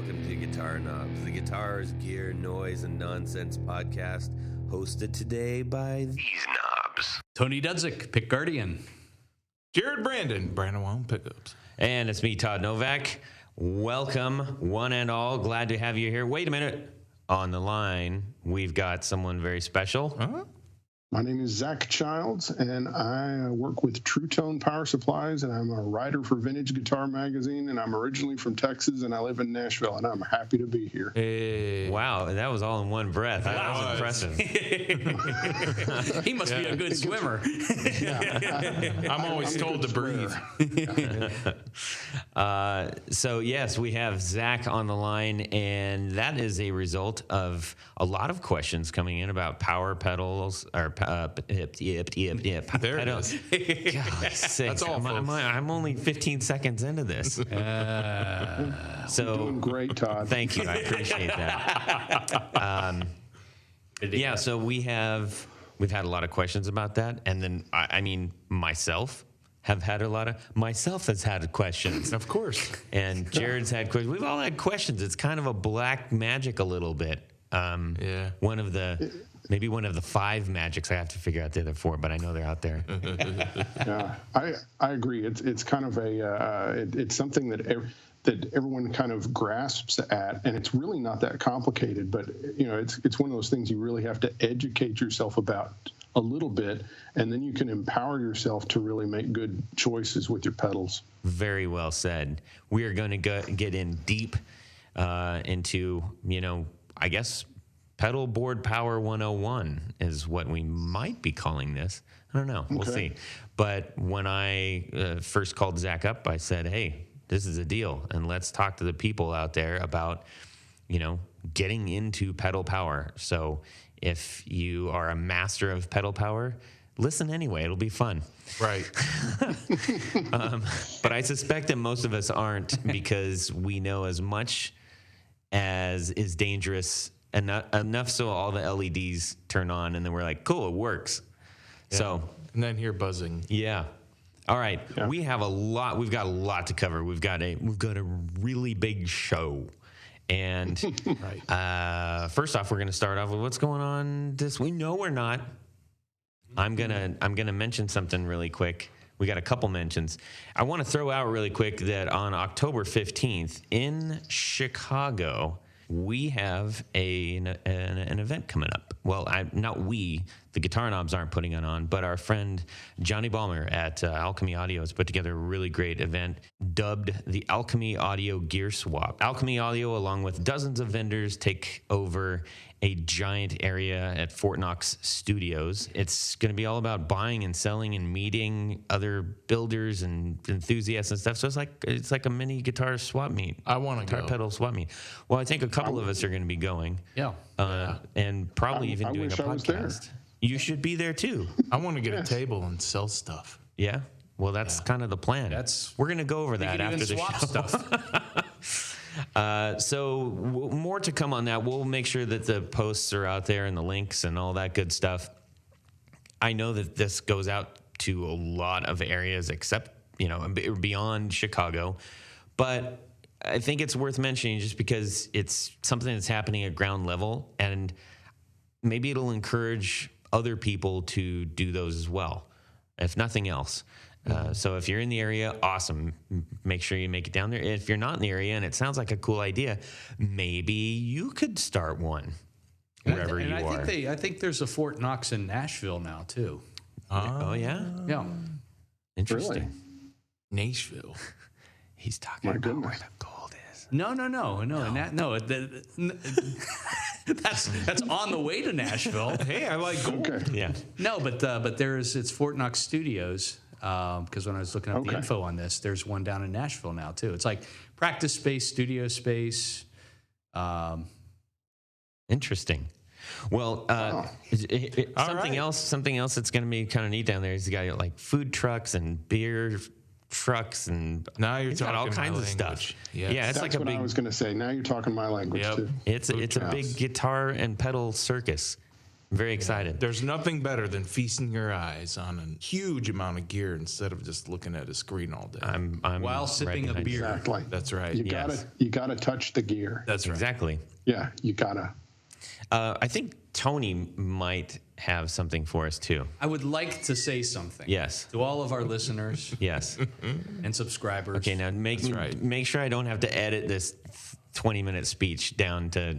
welcome to Guitar Knobs, the guitars, gear, noise, and nonsense podcast, hosted today by these knobs. Tony Duzik, Pick Guardian. Jared Brandon Wong Pickups. And it's me, Todd Novak. Welcome, one and all. Glad to have you here. Wait a minute. On the line, we've got someone very special. Huh? My name is Zac Childs, and I work with Truetone Power Supplies, and I'm a writer for Vintage Guitar Magazine, and I'm originally from Texas, and I live in Nashville, and I'm happy to be here. Hey. Wow, that was all in one breath. That was impressive. He must be a good swimmer. I'm always told to breathe. So, yes, we have Zac on the line, and that is a result of a lot of questions coming in about power pedals, or There it is. That's all, I'm only 15 seconds into this. So You're doing great, Todd. Thank you. I appreciate that. Yeah, so we've had a lot of questions about that. And then, I mean, myself has had questions. Of course. And Jared's had questions. We've all had questions. It's kind of a black magic a little bit. Yeah. Maybe one of the 5 magics. I have to figure out the other 4, but I know they're out there. Yeah, I agree. It's kind of it's something that everyone kind of grasps at, and it's really not that complicated. But it's one of those things you really have to educate yourself about a little bit, and then you can empower yourself to really make good choices with your pedals. Very well said. We are going to get in deep into, I guess, pedalboard power 101 is what we might be calling this. I don't know. We'll see. But when I first called Zac up, I said, hey, this is a deal, and let's talk to the people out there about, getting into pedal power. So if you are a master of pedal power, listen anyway. It'll be fun. Right. But I suspect that most of us aren't, because we know as much as is dangerous enough so all the LEDs turn on, and then we're like, cool, it works. Yeah. So, and then hear buzzing. Yeah. All right. Yeah. We've got a lot to cover. We've got a really big show. And Right. First off, we're going to start off with what's going on this week. No, we're not. I'm gonna mention something really quick. We got a couple mentions. I want to throw out really quick that on October 15th in Chicago, we have an event coming up. Well, the Guitar Knobs aren't putting it on, but our friend Johnny Balmer at Alchemy Audio has put together a really great event dubbed the Alchemy Audio Gear Swap. Alchemy Audio, along with dozens of vendors, take over a giant area at Fort Knox Studios. It's going to be all about buying and selling and meeting other builders and enthusiasts and stuff. So it's like a mini guitar swap meet. I want to go. Guitar pedal swap meet. Well, I think a couple of us are going to be going. Yeah. And probably even doing a wish I was there. podcast. You should be there too. I want to get a table and sell stuff. Yeah. Well, that's kind of the plan. We're going to go over that after the show. Stuff. So more to come on that. We'll make sure that the posts are out there and the links and all that good stuff. I know that this goes out to a lot of areas except, beyond Chicago. But I think it's worth mentioning just because it's something that's happening at ground level, and maybe it'll encourage other people to do those as well, if nothing else. So if you're in the area, awesome. Make sure you make it down there. If you're not in the area and it sounds like a cool idea, maybe you could start one wherever you are. I think there's a Fort Knox in Nashville now too. Oh yeah? Yeah. Interesting. Really? Nashville. He's talking about where the gold is. No. That's on the way to Nashville. Hey, I like gold. Okay. Yeah. No, but it's Fort Knox Studios. Because when I was looking up the info on this, there's one down in Nashville now too. It's like practice space, studio space. Interesting. Well, something else that's going to be kind of neat down there is you got like food trucks and beer trucks, and now you're got all talking kinds my of language. stuff. Yes. Yeah, it's That's like a what big. I was going to say. Now you're talking my language too. It's a big guitar and pedal circus. Very excited. There's nothing better than feasting your eyes on a huge amount of gear instead of just looking at a screen all day. I'm While sipping a right behind you. beer. Exactly. That's right. You gotta touch the gear. That's right. Exactly. Yeah, you gotta. I think Tony might have something for us too. I would like to say something. Yes. To all of our listeners Yes. and subscribers. Okay, now make sure I don't have to edit this 20-minute speech down to,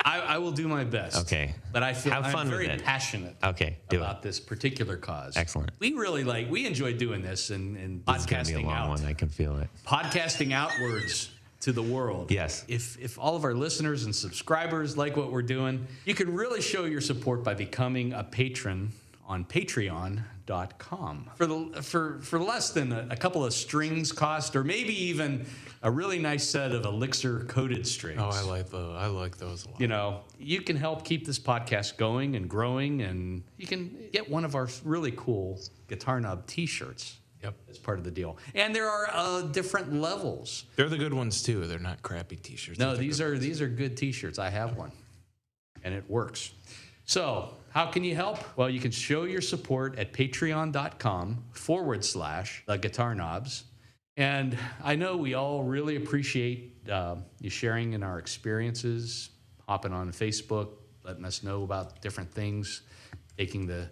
I will do my best. Okay. But I feel Have fun I'm with very it. passionate Okay, do it. about this particular cause. Excellent. We enjoy doing this and It's going to be a podcasting long out. one. I can feel it. Podcasting outwards to the world. Yes. If all of our listeners and subscribers like what we're doing, you can really show your support by becoming a patron on patreon.com. For less than a couple of strings cost, or maybe even a really nice set of elixir coated strings. Oh, I like those a lot. You can help keep this podcast going and growing, and you can get one of our really cool Guitar Knob t-shirts. Yep. As part of the deal. And there are different levels. They're the good ones too. They're not crappy t-shirts. No, these are good t-shirts. I have one. And it works. So, how can you help? Well, you can show your support at patreon.com/the Guitar Knobs. And I know we all really appreciate you sharing in our experiences, hopping on Facebook, letting us know about different things, taking the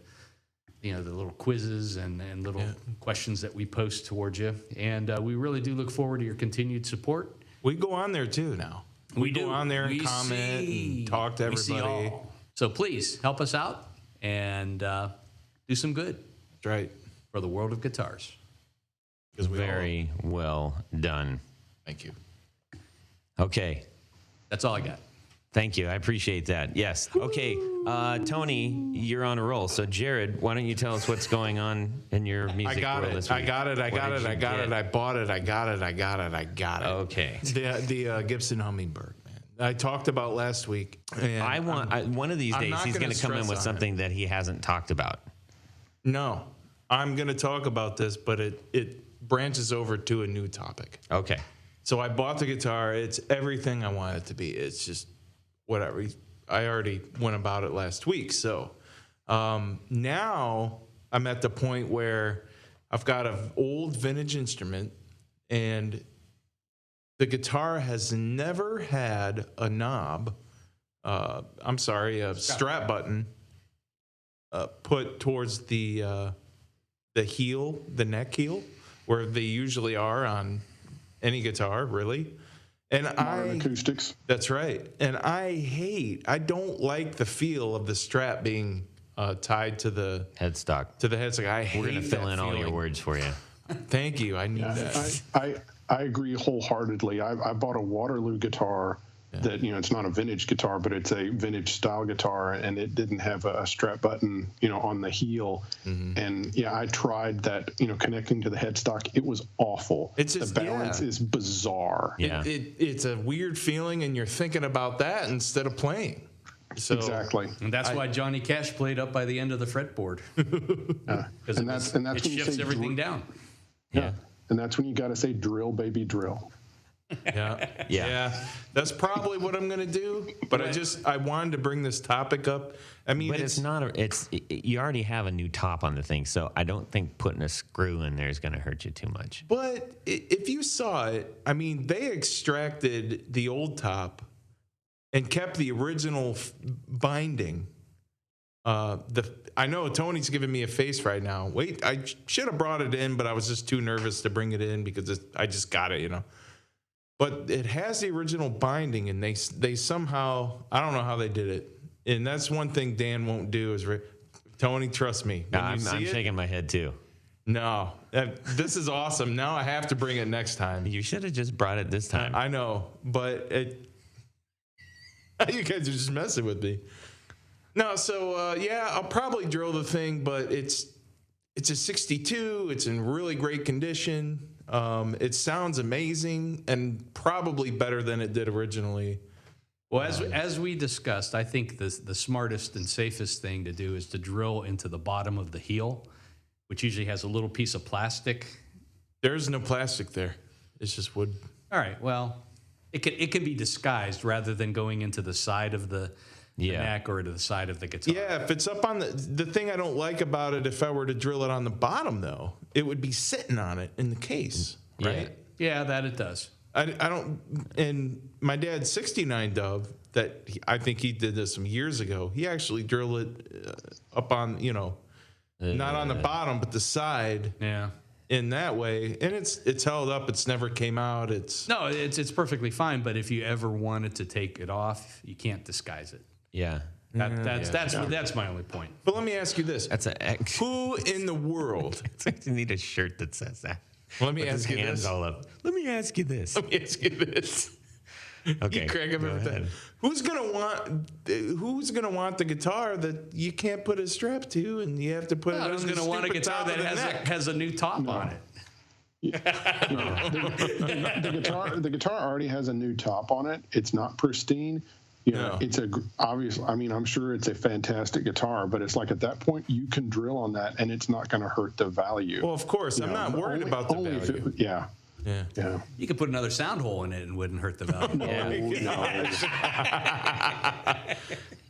little quizzes and little questions that we post towards you. And we really do look forward to your continued support. We go on there too now. We go on there and We comment see- and talk to we see everybody. all. So please help us out and do some good That's right. for the world of guitars. Because Very well done. Thank you. Okay. That's all I got. Thank you. I appreciate that. Yes. Okay. Tony, you're on a roll. So, Jared, why don't you tell us what's going on in your music world this week? I got it. I What got did it. you I got get? it. I bought it. I got it. I got it. I got it. Okay. The Gibson Hummingbird, man. I talked about last week. And One of these I'm days, not he's gonna going to come in stress with on something that he hasn't talked about. No, I'm going to talk about this, but it branches over to a new topic. Okay. So I bought the guitar. It's everything I want it to be. It's just whatever. I already went about it last week. So now I'm at the point where I've got an old vintage instrument, and the guitar has never had a knob. A strap button put towards the heel, the neck heel, where they usually are on any guitar, really. And Modern acoustics. That's right. And I don't like the feel of the strap being tied to the Headstock. headstock. I hate We're going to fill that in all your feeling. words for you. Thank you. I need that. I agree wholeheartedly. I bought a Waterloo guitar that, it's not a vintage guitar, but it's a vintage style guitar, and it didn't have a strap button, on the heel. Mm-hmm. And I tried that, connecting to the headstock. It was awful. It's just- the balance is bizarre. Yeah. It's a weird feeling, and you're thinking about that instead of playing. So Exactly. And that's why Johnny Cash played up by the end of the fretboard. Because And that's when it you shifts say everything down. Yeah. And that's when you got to say drill, baby, drill. Yeah. That's probably what I'm going to do. But I wanted to bring this topic up. I mean, But it's not you already have a new top on the thing, so I don't think putting a screw in there is going to hurt you too much. But if you saw it, I mean, they extracted the old top and kept the original binding. I know Tony's giving me a face right now. Wait, I should have brought it in, but I was just too nervous to bring it in because I just got it, But it has the original binding, and they somehow, I don't know how they did it. And that's one thing Dan won't do is, Tony, trust me. No, when you I'm see it- shaking my head too. No, this is awesome. Now I have to bring it next time. You should have just brought it this time. I know, but you guys are just messing with me. No, so I'll probably drill the thing, but it's a 62. It's in really great condition. It sounds amazing and probably better than it did originally. Well, as we discussed, I think the smartest and safest thing to do is to drill into the bottom of the heel, which usually has a little piece of plastic. There's no plastic there. It's just wood. All right, well, it can be disguised rather than going into the side of the Yeah. neck or to the side of the guitar. Yeah, if it's up on the thing I don't like about it, if I were to drill it on the bottom though, it would be sitting on it in the case, right? Yeah, that it does. I don't. And my dad's 69 Dove that I think he did this some years ago. He actually drilled it up on, not on the bottom but the side. Yeah. In that way, and it's held up. It's never came out. It's perfectly fine. But if you ever wanted to take it off, you can't disguise it. Yeah. That's my only point. But let me ask you this: who in the world? You need a shirt that says that. Let me ask you hands this. all up. Let me ask you this. Let me ask you this. Okay. You crack up every time. Who's gonna want the guitar that you can't put a strap to, and you have to put it on? Who's going to want a guitar that has a new top on it? The guitar already has a new top on it. It's not pristine. It's obviously. I mean, I'm sure it's a fantastic guitar, but it's like at that point you can drill on that, and it's not going to hurt the value. Well, of course, I'm not worried about the value. Yeah. You could put another sound hole in it and wouldn't hurt the value.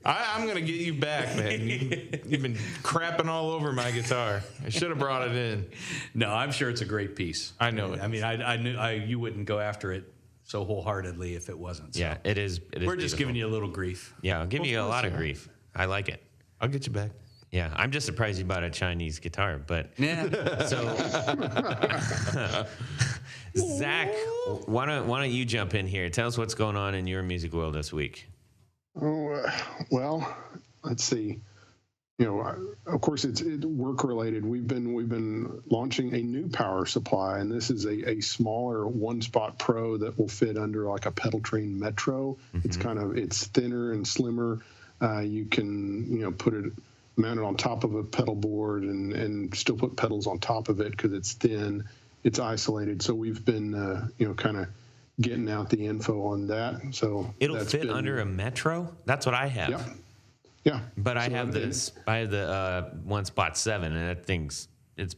I'm going to get you back, man. You've been crapping all over my guitar. I should have brought it in. No, I'm sure it's a great piece. I know it. I mean, I knew you wouldn't go after it so wholeheartedly if it wasn't. So. Yeah, it is. We're just giving you a little grief. Yeah, I'll give you a lot of grief. I like it. I'll get you back. Yeah, I'm just surprised you bought a Chinese guitar, but so Zach, why don't you jump in here? Tell us what's going on in your music world this week. Oh, well, let's see. Of course, it's work related. We've been launching a new power supply, and this is a smaller One Spot Pro that will fit under like a pedal train Metro. Mm-hmm. It's thinner and slimmer. You can put it mounted on top of a pedal board and still put pedals on top of it because it's thin. It's isolated. So we've been kind of getting out the info on that. So it'll fit under a Metro. That's what I have. Yeah. But I have this. I have the One Spot 7, and it's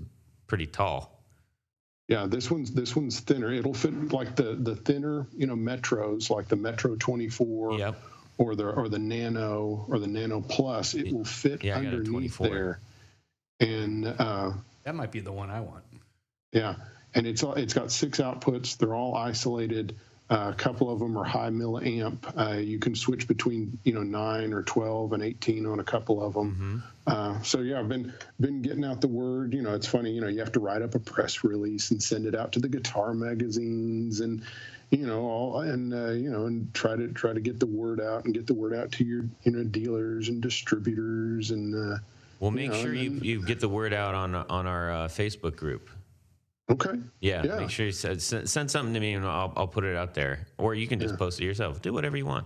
pretty tall. Yeah, this one's thinner. It'll fit like the thinner Metros, like the Metro 24. Yep. Or the Nano or the Nano Plus. It will fit underneath there. And that might be the one I want. Yeah, and it's got 6 outputs. They're all isolated. A couple of them are high milliamp. You can switch between 9 or 12 and 18 on a couple of them. Mm-hmm. So yeah, I've been getting out the word. It's funny. You have to write up a press release and send it out to the guitar magazines and and try to get the word out to your dealers and distributors and. Well, make sure you get the word out on our Facebook group. Okay. Yeah. Make sure you send something to me and I'll put it out there, or you can just post it yourself. Do whatever you want.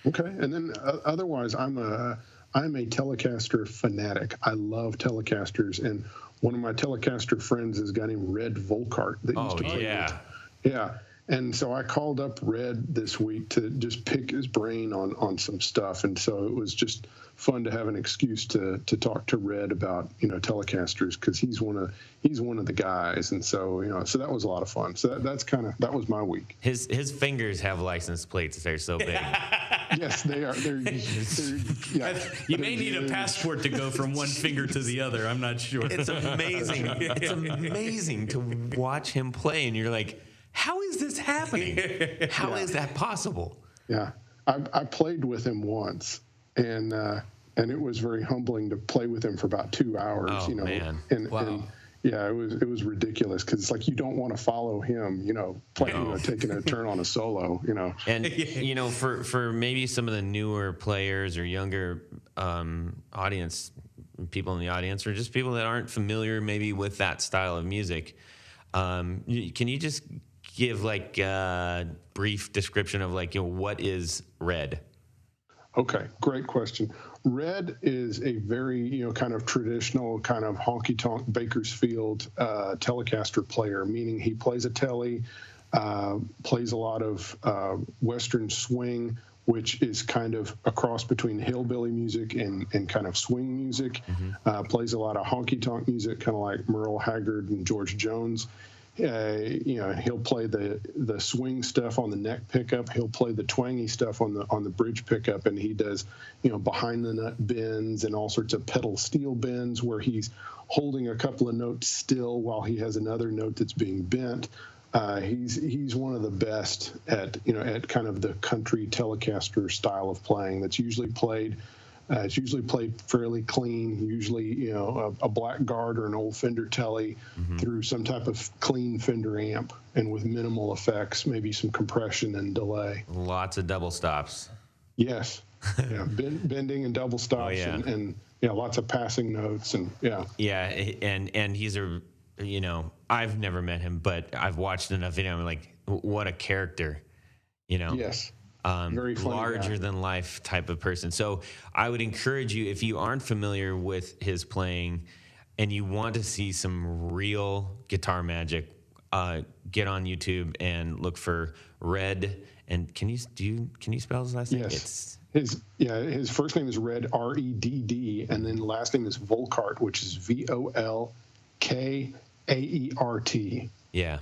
Okay. And then otherwise, I'm a Telecaster fanatic. I love Telecasters, and one of my Telecaster friends is a guy named Red Volkart that used to play. Yeah. And so I called up Red this week to just pick his brain on some stuff, and so it was just fun to have an excuse to talk to Red about Telecasters because he's one of the guys, and so so that was a lot of fun. So that was my week. His fingers have license plates. They're so big. Yes, they are. They're you may need a passport to go from one finger to the other. I'm not sure. It's amazing. It's amazing to watch him play, and you're like, how is this happening? How is that possible? Yeah, I played with him once, and it was very humbling to play with him for about 2 hours. Oh, man. Wow. And yeah, it was ridiculous because it's like you don't want to follow him, playing, taking a turn on a solo, And for maybe some of the newer players or younger audience, people in the audience, or just people that aren't familiar maybe with that style of music, can you just give like a brief description of what is Red? Okay, great question. Red is a very, kind of traditional, kind of honky-tonk Bakersfield Telecaster player, meaning he plays a Tele, plays a lot of Western swing, which is kind of a cross between hillbilly music and kind of swing music. Mm-hmm. Plays a lot of honky-tonk music, kind of like Merle Haggard and George Jones. He'll play the swing stuff on the neck pickup. He'll play the twangy stuff on the bridge pickup, and he does behind the nut bends and all sorts of pedal steel bends where he's holding a couple of notes still while he has another note that's being bent. He's one of the best at kind of the country Telecaster style of playing. That's usually played. It's usually played fairly clean, usually, a black guard or an old Fender Tele through some type of clean Fender amp and with minimal effects, maybe some compression and delay. Lots of double stops. Yes. Yeah, bending and double stops and lots of passing notes and Yeah, and he's I've never met him, but I've watched enough video. I'm like, what a character, Yes. Very funny larger guy. than life type of person. So I would encourage you, if you aren't familiar with his playing and you want to see some real guitar magic, get on YouTube and look for Red. And can you spell his last name? Yes. His first name is Red, R-E-D-D, and then last name is Volkart, which is V-O-L-K-A-E-R-T. Yeah.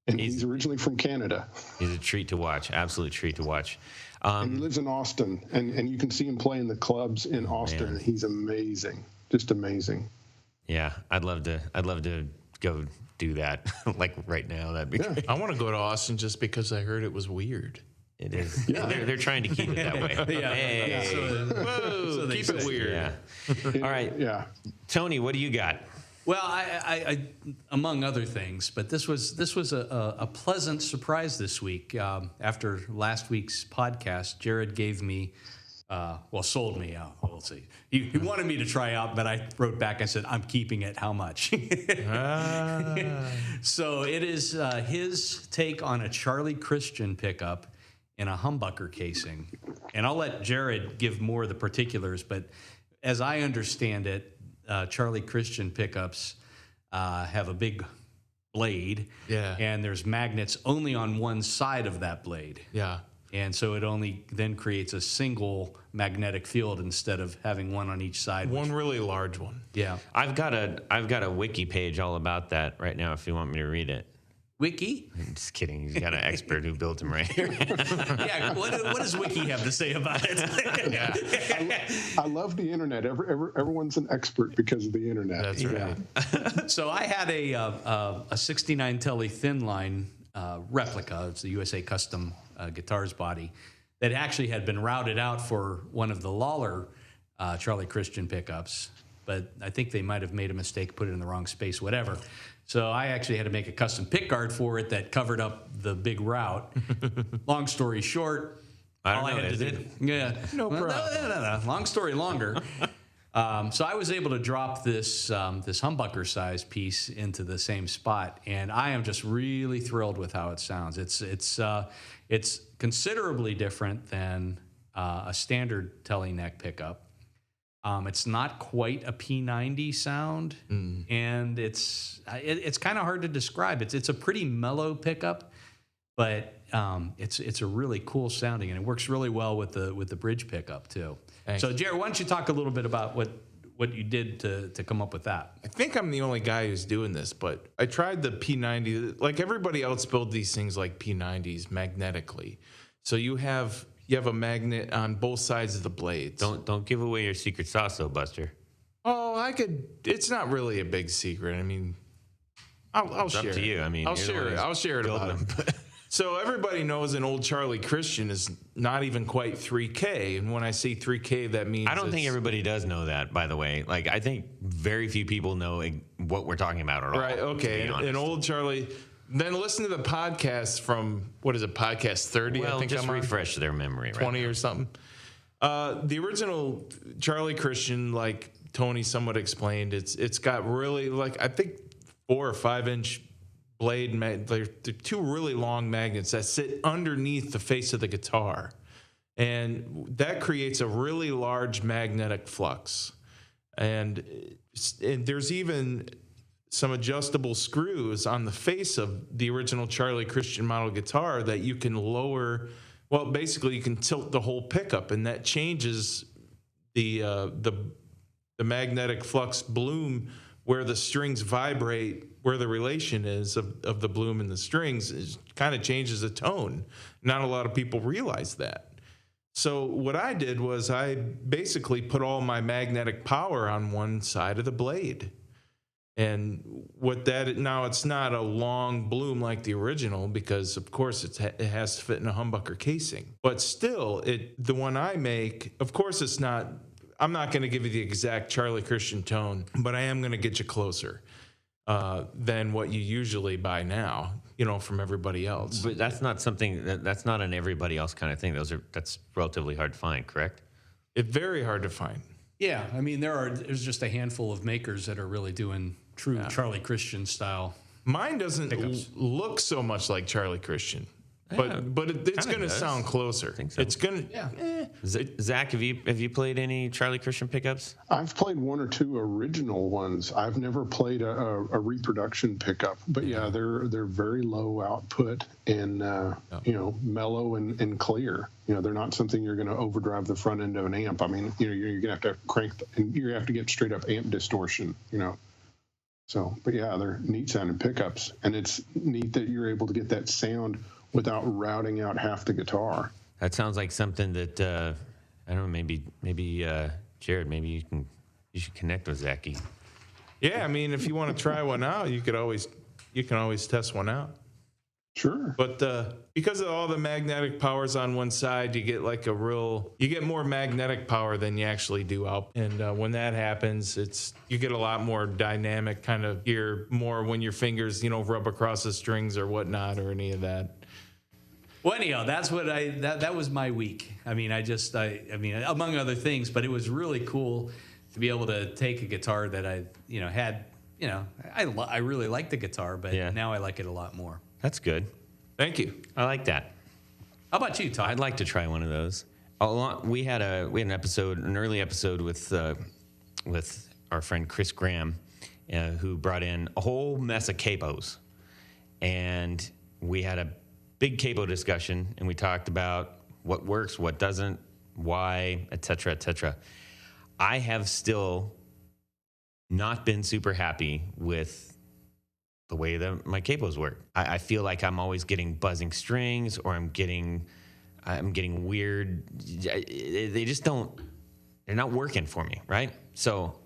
And he's originally from Canada. He's a treat to watch. Absolute treat to watch. And he lives in Austin, and you can see him play in the clubs in Austin. Man. He's amazing, just amazing. Yeah, I'd love to go do that like right now. That'd be great. I want to go to Austin just because I heard it was weird. It is. Yeah. They're trying to keep it that way. Hey. Whoa, keep it weird. Yeah. All right. Yeah. Tony, what do you got? Well, I among other things, but this was a pleasant surprise this week. After last week's podcast, Jared gave me, sold me out. We'll see. He wanted me to try out, but I wrote back and said, I'm keeping it. How much? So it is his take on a Charlie Christian pickup in a humbucker casing. And I'll let Jared give more of the particulars, but as I understand it, Charlie Christian pickups have a big blade, and there's magnets only on one side of that blade. Yeah. And so it only then creates a single magnetic field instead of having one on each side. One really large one. Yeah. I've got a wiki page all about that right now if you want me to read it. Wiki? I'm just kidding. He's got an expert who built him right here. Yeah. What does Wiki have to say about it? Yeah. I love the internet. Everyone's an expert because of the internet. That's right. So I had a 69 Tele thin line replica. It's the USA Custom Guitars body that actually had been routed out for one of the Lawler Charlie Christian pickups, but I think they might have made a mistake, put it in the wrong space, whatever. So I actually had to make a custom pick guard for it that covered up the big route. Long story short, No problem. No. Long story longer. So I was able to drop this humbucker size piece into the same spot, and I am just really thrilled with how it sounds. It's considerably different than a standard Tele neck pickup. It's not quite a P90 sound, and it's kind of hard to describe. It's a pretty mellow pickup, but it's a really cool sounding, and it works really well with the bridge pickup too. Thanks. So, Jared, why don't you talk a little bit about what you did to come up with that? I think I'm the only guy who's doing this, but I tried the P90. Like everybody else build these things like P90s magnetically. So you have a magnet on both sides of the blades. Don't give away your secret sauce, though, Buster. Oh, I could. It's not really a big secret. I mean, I'll It's share up to it. you. I mean, I'll you're the share one it. who's I'll share it building about them. it. So everybody knows an old Charlie Christian is not even quite 3K, and when I say 3K, that means I don't think everybody does know that, by the way. Like, I think very few people know what we're talking about at all. Right. Okay. To be honest. An old Charlie. Then listen to the podcast from what is it? Podcast 30. Well, I think just I'm on. refresh their memory. 20 or something. The original Charlie Christian, like Tony somewhat explained, it's got really I think 4 or 5 inch blade. They're 2 really long magnets that sit underneath the face of the guitar, and that creates a really large magnetic flux. And there's even some adjustable screws on the face of the original Charlie Christian model guitar that you can lower. Well, basically, you can tilt the whole pickup, and that changes the magnetic flux bloom where the strings vibrate where the relation is of the bloom and the strings kind of changes the tone. Not a lot of people realize that. So what I did was I basically put all my magnetic power on one side of the blade. And what that, now it's not a long bloom like the original, because of course it has to fit in a humbucker casing. But still, the one I make, of course it's not, I'm not going to give you the exact Charlie Christian tone, but I am going to get you closer than what you usually buy now, from everybody else. But that's not something that's not an everybody else kind of thing. That's relatively hard to find, correct? It's very hard to find. Yeah, I mean, there's just a handful of makers that are really doing true Charlie Christian style. Mine doesn't look so much like Charlie Christian, but it's going to sound closer. I think so. It's going to. Zach, have you played any Charlie Christian pickups? I've played one or two original ones. I've never played a reproduction pickup, but yeah, they're very low output and mellow and clear. They're not something you're going to overdrive the front end of an amp. I mean, you're going to have to crank and you have to get straight up amp distortion. So, but yeah, they're neat sounding pickups, and it's neat that you're able to get that sound without routing out half the guitar. That sounds like something that I don't know. Maybe Jared, maybe you should connect with Zachy. Yeah, I mean, if you want to try one out, you can always test one out. Sure. But because of all the magnetic powers on one side, you get more magnetic power than you actually do out. And when that happens, you get a lot more dynamic kind of hear more when your fingers, rub across the strings or whatnot or any of that. Well, anyhow, that's what that was my week. I mean, I mean, among other things, but it was really cool to be able to take a guitar that I, had, I really liked the guitar, but now I like it a lot more. That's good. Thank you. I like that. How about you, Todd? I'd like to try one of those. We had an early episode with our friend Chris Graham, who brought in a whole mess of capos, and we had a big capo discussion, and we talked about what works, what doesn't, why, et cetera, et cetera. I have still not been super happy with the way that my capos work. I feel like I'm always getting buzzing strings, or I'm getting weird. They just they're not working for me, right? So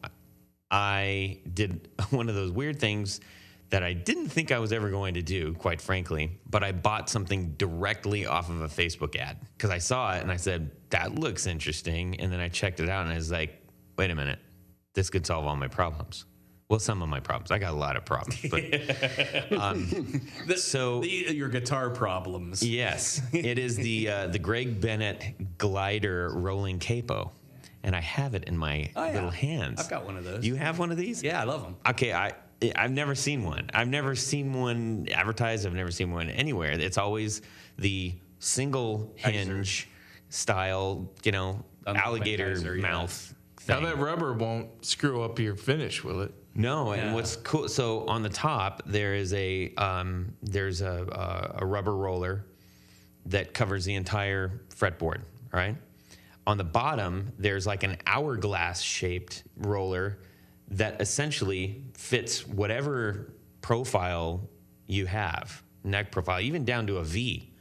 I did one of those weird things that I didn't think I was ever going to do, quite frankly, but I bought something directly off of a Facebook ad because I saw it and I said, that looks interesting. And then I checked it out and I was like, wait a minute, this could solve all my problems. Well, some of my problems. I got a lot of problems, but your guitar problems. Yes, it is the Greg Bennett Glider rolling capo, and I have it in my little hands. I've got one of those. You have one of these? Yeah, I love them. Okay, I've never seen one. I've never seen one advertised. I've never seen one anywhere. It's always the single hinge style, alligator mouth. Now that rubber won't screw up your finish, will it? No, and what's cool? So on the top there is a rubber roller that covers the entire fretboard. Right. On the bottom there's like an hourglass shaped roller that essentially fits whatever profile you have, neck profile, even down to a V.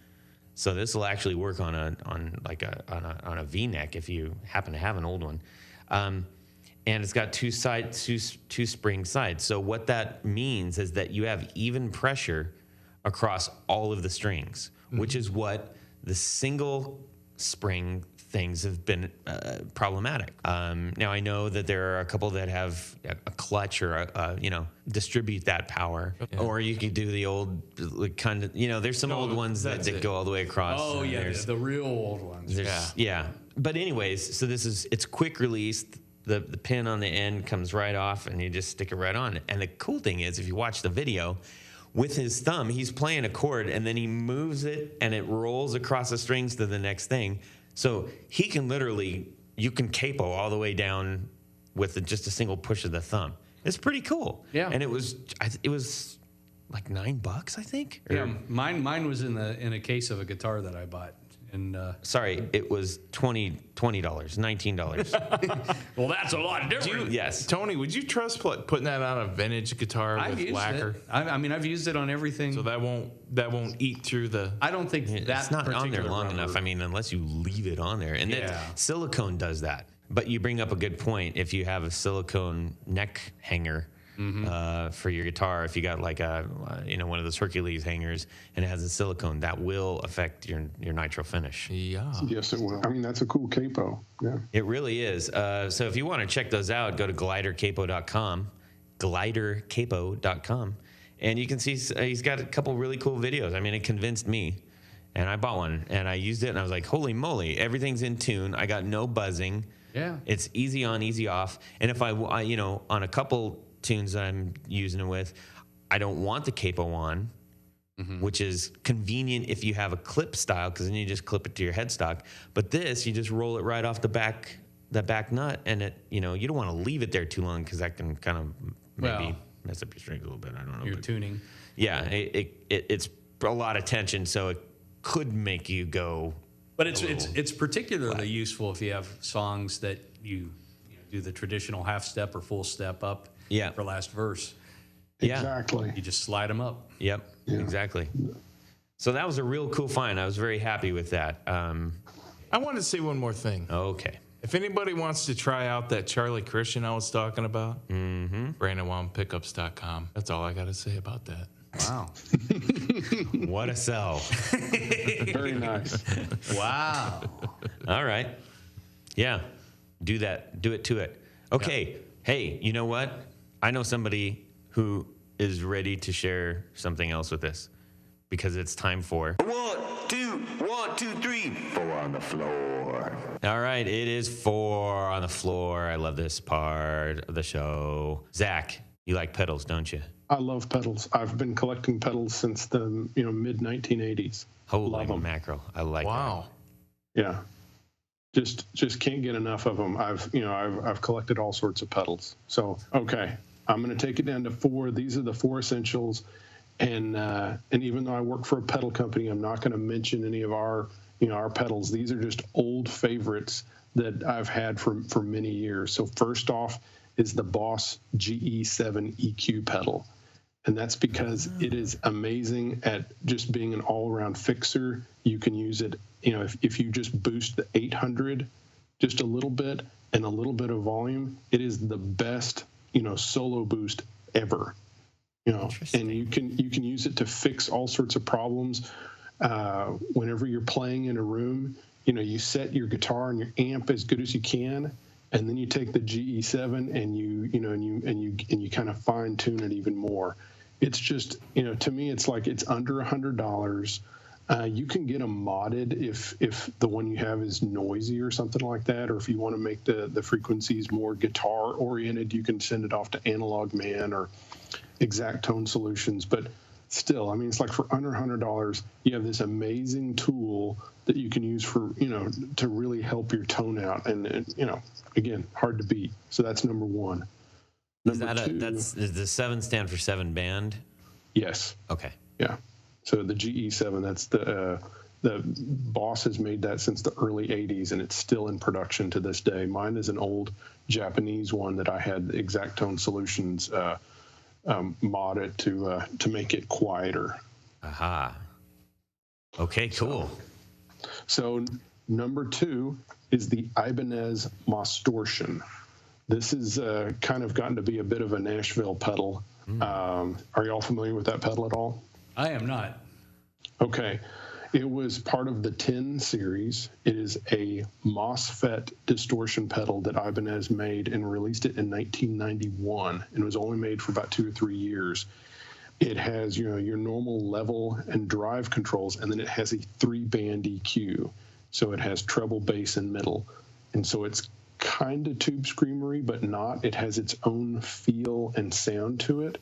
So this will actually work on a V neck if you happen to have an old one. And it's got two spring sides. So what that means is that you have even pressure across all of the strings, which is what the single spring things have been problematic. Now I know that there are a couple that have a clutch or distribute that power, or you could do the old kind of there's some old ones that go all the way across. Oh yeah, the real old ones. Yeah. But anyways, so it's quick release. The pin on the end comes right off, and you just stick it right on. And the cool thing is, if you watch the video, with his thumb, he's playing a chord, and then he moves it, and it rolls across the strings to the next thing. So he can you can capo all the way down with just a single push of the thumb. It's pretty cool. Yeah. And it was like $9, I think. Yeah, mine was in a case of a guitar that I bought. And Sorry, it was $20, $19. well, that's a lot different. Yes. Tony, would you trust putting that on a vintage guitar I've with used lacquer? it. I mean, I've used it on everything. So that won't eat through the. I don't think It's not on there long enough. I mean, unless you leave it on there. And then silicone does that. But you bring up a good point. If you have a silicone neck hanger for your guitar, if you got like a one of those Hercules hangers and it has a silicone, that will affect your nitro finish. Yeah. Yes, it will. I mean, that's a cool capo. Yeah. It really is. So if you want to check those out, go to glidercapo.com, glidercapo.com, and you can see he's got a couple really cool videos. I mean, it convinced me, and I bought one, and I used it, and I was like, holy moly, everything's in tune. I got no buzzing. Yeah. It's easy on, easy off. And if I on a couple tunes that I'm using it with, I don't want the capo on, which is convenient if you have a clip style, because then you just clip it to your headstock. But this, you just roll it right off the back nut, and it, you don't want to leave it there too long, because that can kind of maybe mess up your strings a little bit. I don't know. Your tuning. Yeah, it's a lot of tension, so it could make you go. But it's particularly useful if you have songs that you do the traditional half step or full step up for last verse. Yeah. Exactly. You just slide them up. Yep, exactly. So that was a real cool find. I was very happy with that. I wanted to say one more thing. Okay. If anybody wants to try out that Charlie Christian I was talking about, BrandonWildPickups.com. That's all I got to say about that. Wow. What a sell. Very nice. Wow. All right. Yeah. Do that. Do it to it. Okay. Yeah. Hey, you know what? I know somebody who is ready to share something else with us, because it's time for 1, 2, 3, 4 on the floor. All right. It is 4 on the floor. I love this part of the show. Zach, you like pedals, don't you? I love pedals. I've been collecting pedals since the mid 1980s. Holy mackerel! I like that. Yeah, just can't get enough of them. I've collected all sorts of pedals. So okay, I'm going to take it down to 4. These are the 4 essentials, and even though I work for a pedal company, I'm not going to mention any of our pedals. These are just old favorites that I've had for many years. So first off is the Boss GE7 EQ pedal. And that's because it is amazing at just being an all-around fixer. You can use it, if you just boost the 800 just a little bit and a little bit of volume, it is the best, solo boost ever. And you can use it to fix all sorts of problems. Whenever you're playing in a room, you set your guitar and your amp as good as you can, and then you take the GE7 and you kind of fine tune it even more. It's just, to me, it's like it's under $100. You can get them modded if the one you have is noisy or something like that, or if you want to make the frequencies more guitar oriented, you can send it off to Analog Man or Exact Tone Solutions. But still, I mean, it's like for under $100, you have this amazing tool that you can use for, to really help your tone out. And again, hard to beat. So that's number 1. Does the 7 stand for 7 band? Yes. Okay. Yeah. So the GE7, that's the Boss has made that since the early 80s, and it's still in production to this day. Mine is an old Japanese one that I had Exact Tone Solutions mod it to make it quieter. Aha. Okay, cool. So number 2 is the Ibanez Mostortion. This is kind of gotten to be a bit of a Nashville pedal. Are you all familiar with that pedal at all? I am not. Okay. It was part of the 10 series. It is a MOSFET distortion pedal that Ibanez made and released it in 1991, and was only made for about 2 or 3 years. It has, your normal level and drive controls, and then it has a 3-band EQ. So it has treble, bass, and middle. And so it's kind of tube screamery, but not. It has its own feel and sound to it.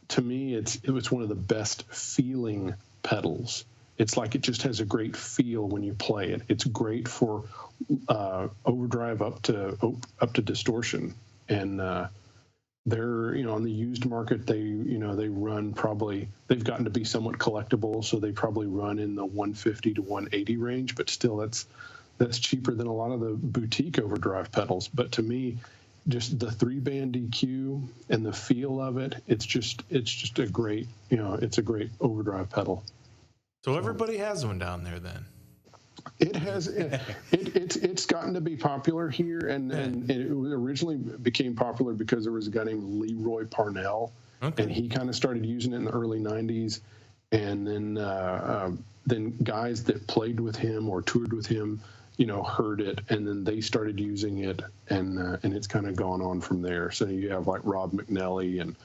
To me, it was one of the best feeling pedals. It's like it just has a great feel when you play it. It's great for overdrive up to distortion, and they're, on the used market, they run they've gotten to be somewhat collectible, so they probably run in the 150 to 180 range, but still that's cheaper than a lot of the boutique overdrive pedals. But to me, just the 3-band EQ and the feel of it, it's just a great, it's a great overdrive pedal. So everybody has one down there then. It has it's gotten to be popular here, and it originally became popular because there was a guy named Leroy Parnell, and he kind of started using it in the early '90s, and then guys that played with him or toured with him, heard it, and then they started using it, and it's kind of gone on from there. So you have like Rob McNally and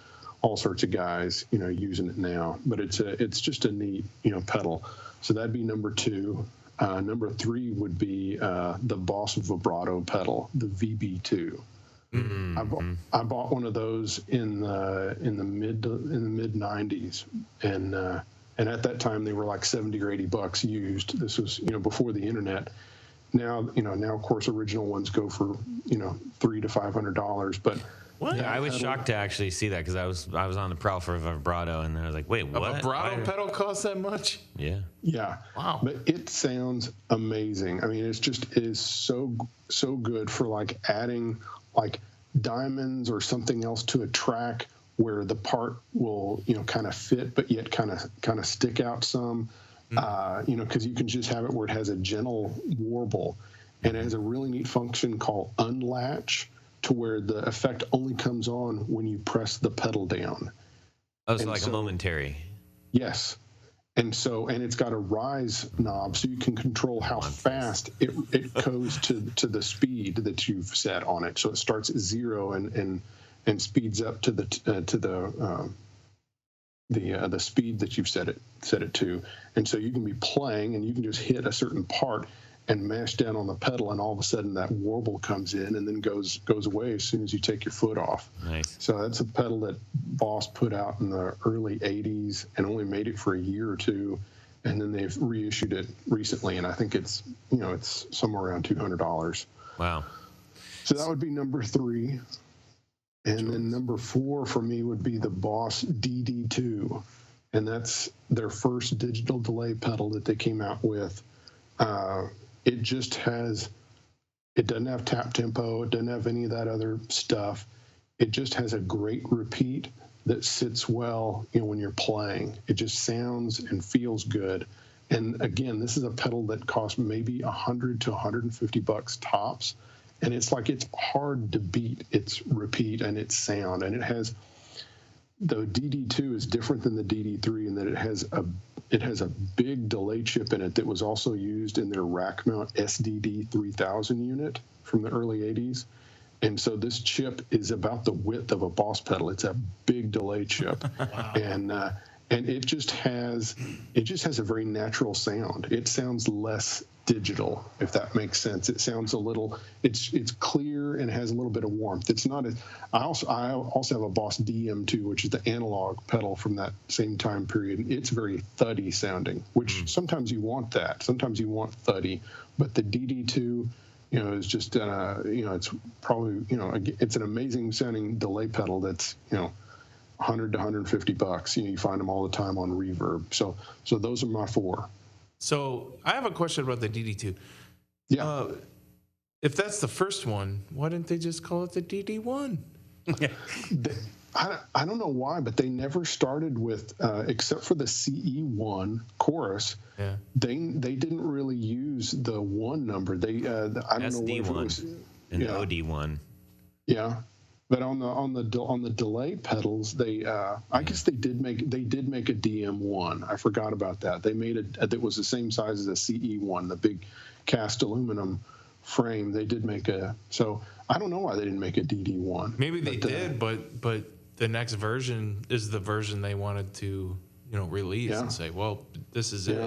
all sorts of guys, using it now. But it's just a neat, pedal. So that'd be number 2. Number 3 would be the Boss Vibrato pedal, the VB2. Mm-hmm. I bought one of those in the mid '90s, and at that time they were like $70 or $80 used. This was before the internet. Now of course original ones go for $300 to $500, but. What? Yeah, I was shocked to actually see that because I was on the prowl for a vibrato, and I was like, wait, what? A vibrato pedal costs that much? Yeah. Yeah. Wow. But it sounds amazing. I mean, it is so good for like adding like diamonds or something else to a track where the part will kind of fit, but yet kind of stick out some. Because you can just have it where it has a gentle warble, and it has a really neat function called unlatch, to where the effect only comes on when you press the pedal down. Oh, so a momentary. Yes. And it's got a rise knob, so you can control how fast it goes to the speed that you've set on it. So it starts at 0 and speeds up to the speed that you've set it to. And so you can be playing, and you can just hit a certain part and mash down on the pedal, and all of a sudden that warble comes in and then goes away as soon as you take your foot off. Nice. So that's a pedal that Boss put out in the early '80s and only made it for a year or two, and then they've reissued it recently, and I think it's somewhere around $200. Wow. So that would be number 3, and then number 4 for me would be the Boss DD2, and that's their first digital delay pedal that they came out with. It doesn't have tap tempo. It doesn't have any of that other stuff. It just has a great repeat that sits well, when you're playing. It just sounds and feels good. And again, this is a pedal that costs maybe $100 to $150 tops. And it's hard to beat its repeat and its sound. And the DD2 is different than the DD3 in that it has a big delay chip in it that was also used in their rack mount SDD 3000 unit from the early 80s. And so this chip is about the width of a Boss pedal. It's a big delay chip. Wow. And it just has a very natural sound. It sounds less digital, if that makes sense. It sounds it's clear and has a little bit of warmth. It's not I also have a Boss DM2, which is the analog pedal from that same time period. It's very thuddy sounding, which sometimes you want that. Sometimes you want thuddy, but the DD2, is just it's probably it's an amazing sounding delay pedal that's $100 to $150. You find them all the time on Reverb. So those are my 4. So I have a question about the DD2. Yeah. If that's the first one, why didn't they just call it the DD1? I don't know why, but they never started with, except for the CE1 chorus. Yeah. They didn't really use the 1 number. They I don't SD1 know what it was. And OD1. Yeah. But on the delay pedals, I guess they did make a DM1. I forgot about that. They made that was the same size as a CE1, the big cast aluminum frame. They did make so I don't know why they didn't make a DD1. Maybe they did, but the next version is the version they wanted to release and say, well, this is it.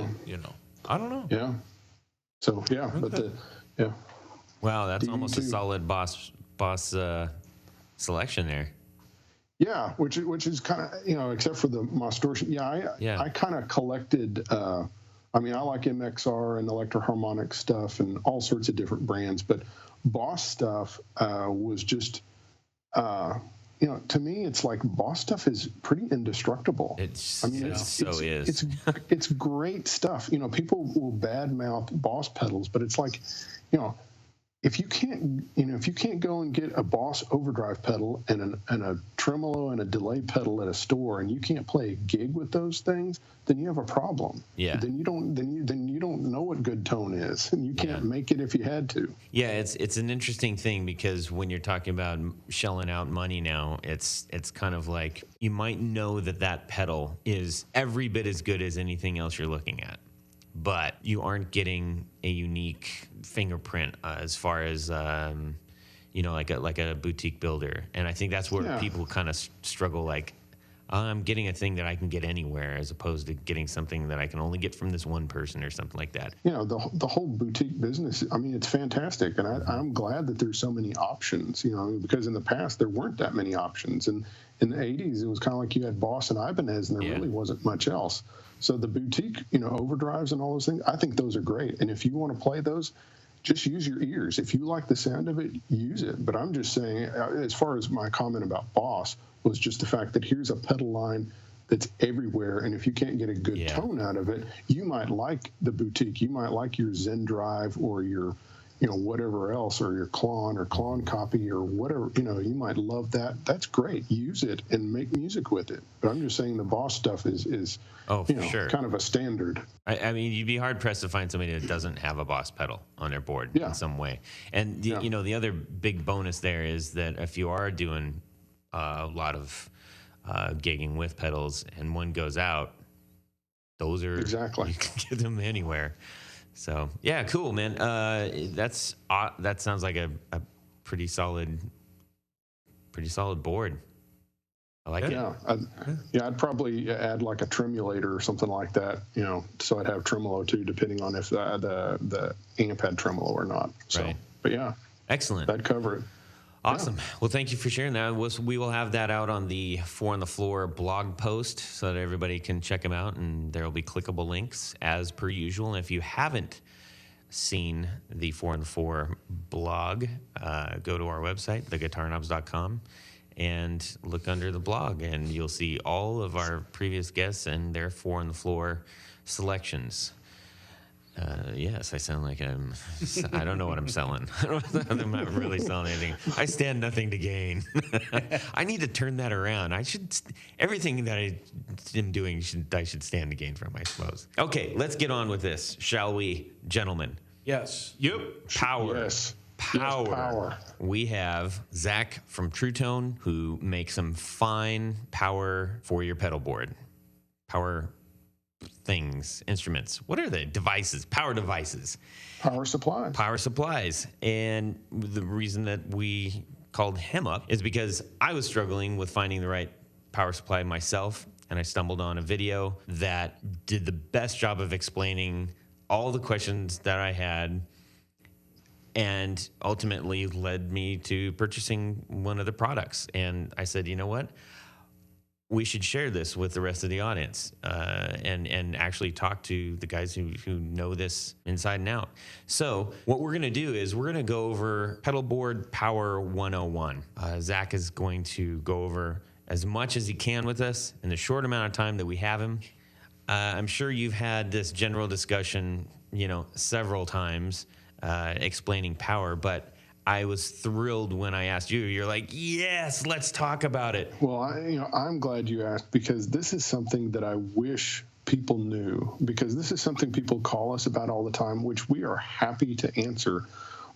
I don't know. Yeah. So yeah, okay. But Wow, that's DD2. Almost a solid boss selection there. Yeah, which is kind of except for the Mastortion. I kind of collected. I like MXR and Electro-Harmonic stuff and all sorts of different brands, but Boss stuff was just to me, it's like Boss stuff is pretty indestructible. It's it's great stuff. People will badmouth Boss pedals, but it's like, if you can't go and get a Boss overdrive pedal and a tremolo and a delay pedal at a store, and you can't play a gig with those things, then you have a problem. Yeah. Then you don't know what good tone is, and you can't make it if you had to. Yeah, it's an interesting thing, because when you're talking about shelling out money now, it's kind of like you might know that pedal is every bit as good as anything else you're looking at, but you aren't getting a unique fingerprint as far as like a boutique builder. And I think that's where people kind of struggle. Like, I'm getting a thing that I can get anywhere, as opposed to getting something that I can only get from this one person or something like that. The whole boutique business, it's fantastic. And I'm glad that there's so many options, because in the past there weren't that many options. And in the 80s, it was kind of like you had Boss and Ibanez, and there really wasn't much else. So the boutique, overdrives and all those things, I think those are great. And if you want to play those, just use your ears. If you like the sound of it, use it. But I'm just saying, as far as my comment about Boss, was just the fact that here's a pedal line that's everywhere, and if you can't get a good tone out of it, you might like the boutique. You might like your Zen Drive or your, whatever else, or your Klon copy or whatever. You might love that. That's great. Use it and make music with it. But I'm just saying the Boss stuff is sure, kind of a standard. I mean, you'd be hard pressed to find somebody that doesn't have a Boss pedal on their board in some way. And the other big bonus there is that if you are doing a lot of gigging with pedals and one goes out, those are exactly, you can get them anywhere. So yeah, cool, man. That sounds like a pretty solid board. I like it. I'd probably add like a tremulator or something like that, so I'd have tremolo too, depending on if the amp had tremolo or not. So, right. But yeah, excellent. That'd cover it. Awesome. Yeah. Well, thank you for sharing that. We will have that out on the Four on the Floor blog post so that everybody can check them out, and there will be clickable links as per usual. And if you haven't seen the Four on the Floor blog, go to our website, theguitarknobs.com, and look under the blog, and you'll see all of our previous guests and their Four on the Floor selections. Yes, I sound like I don't know what I'm selling. I'm not really selling anything. I stand nothing to gain. I need to turn that around. Everything that I am doing, I should stand to gain from, I suppose. Okay, let's get on with this, shall we, gentlemen? Yes. Yep. Power. Yes. Power. Yes, power. We have Zac from Truetone, who makes some fine power for your pedal board. Power things, instruments. What are they? Devices, power devices. Power supplies. Power supplies. And the reason that we called him up is because I was struggling with finding the right power supply myself, and I stumbled on a video that did the best job of explaining all the questions that I had, and ultimately led me to purchasing one of the products. And I said, you know what? We should share this with the rest of the audience, and actually talk to the guys who know this inside and out. So what we're going to do is we're going to go over pedalboard power 101. Zac is going to go over as much as he can with us in the short amount of time that we have him. I'm sure you've had this general discussion, several times explaining power, but I was thrilled when I asked you. You're like, yes, let's talk about it. Well, I'm glad you asked, because this is something that I wish people knew, because this is something people call us about all the time, which we are happy to answer.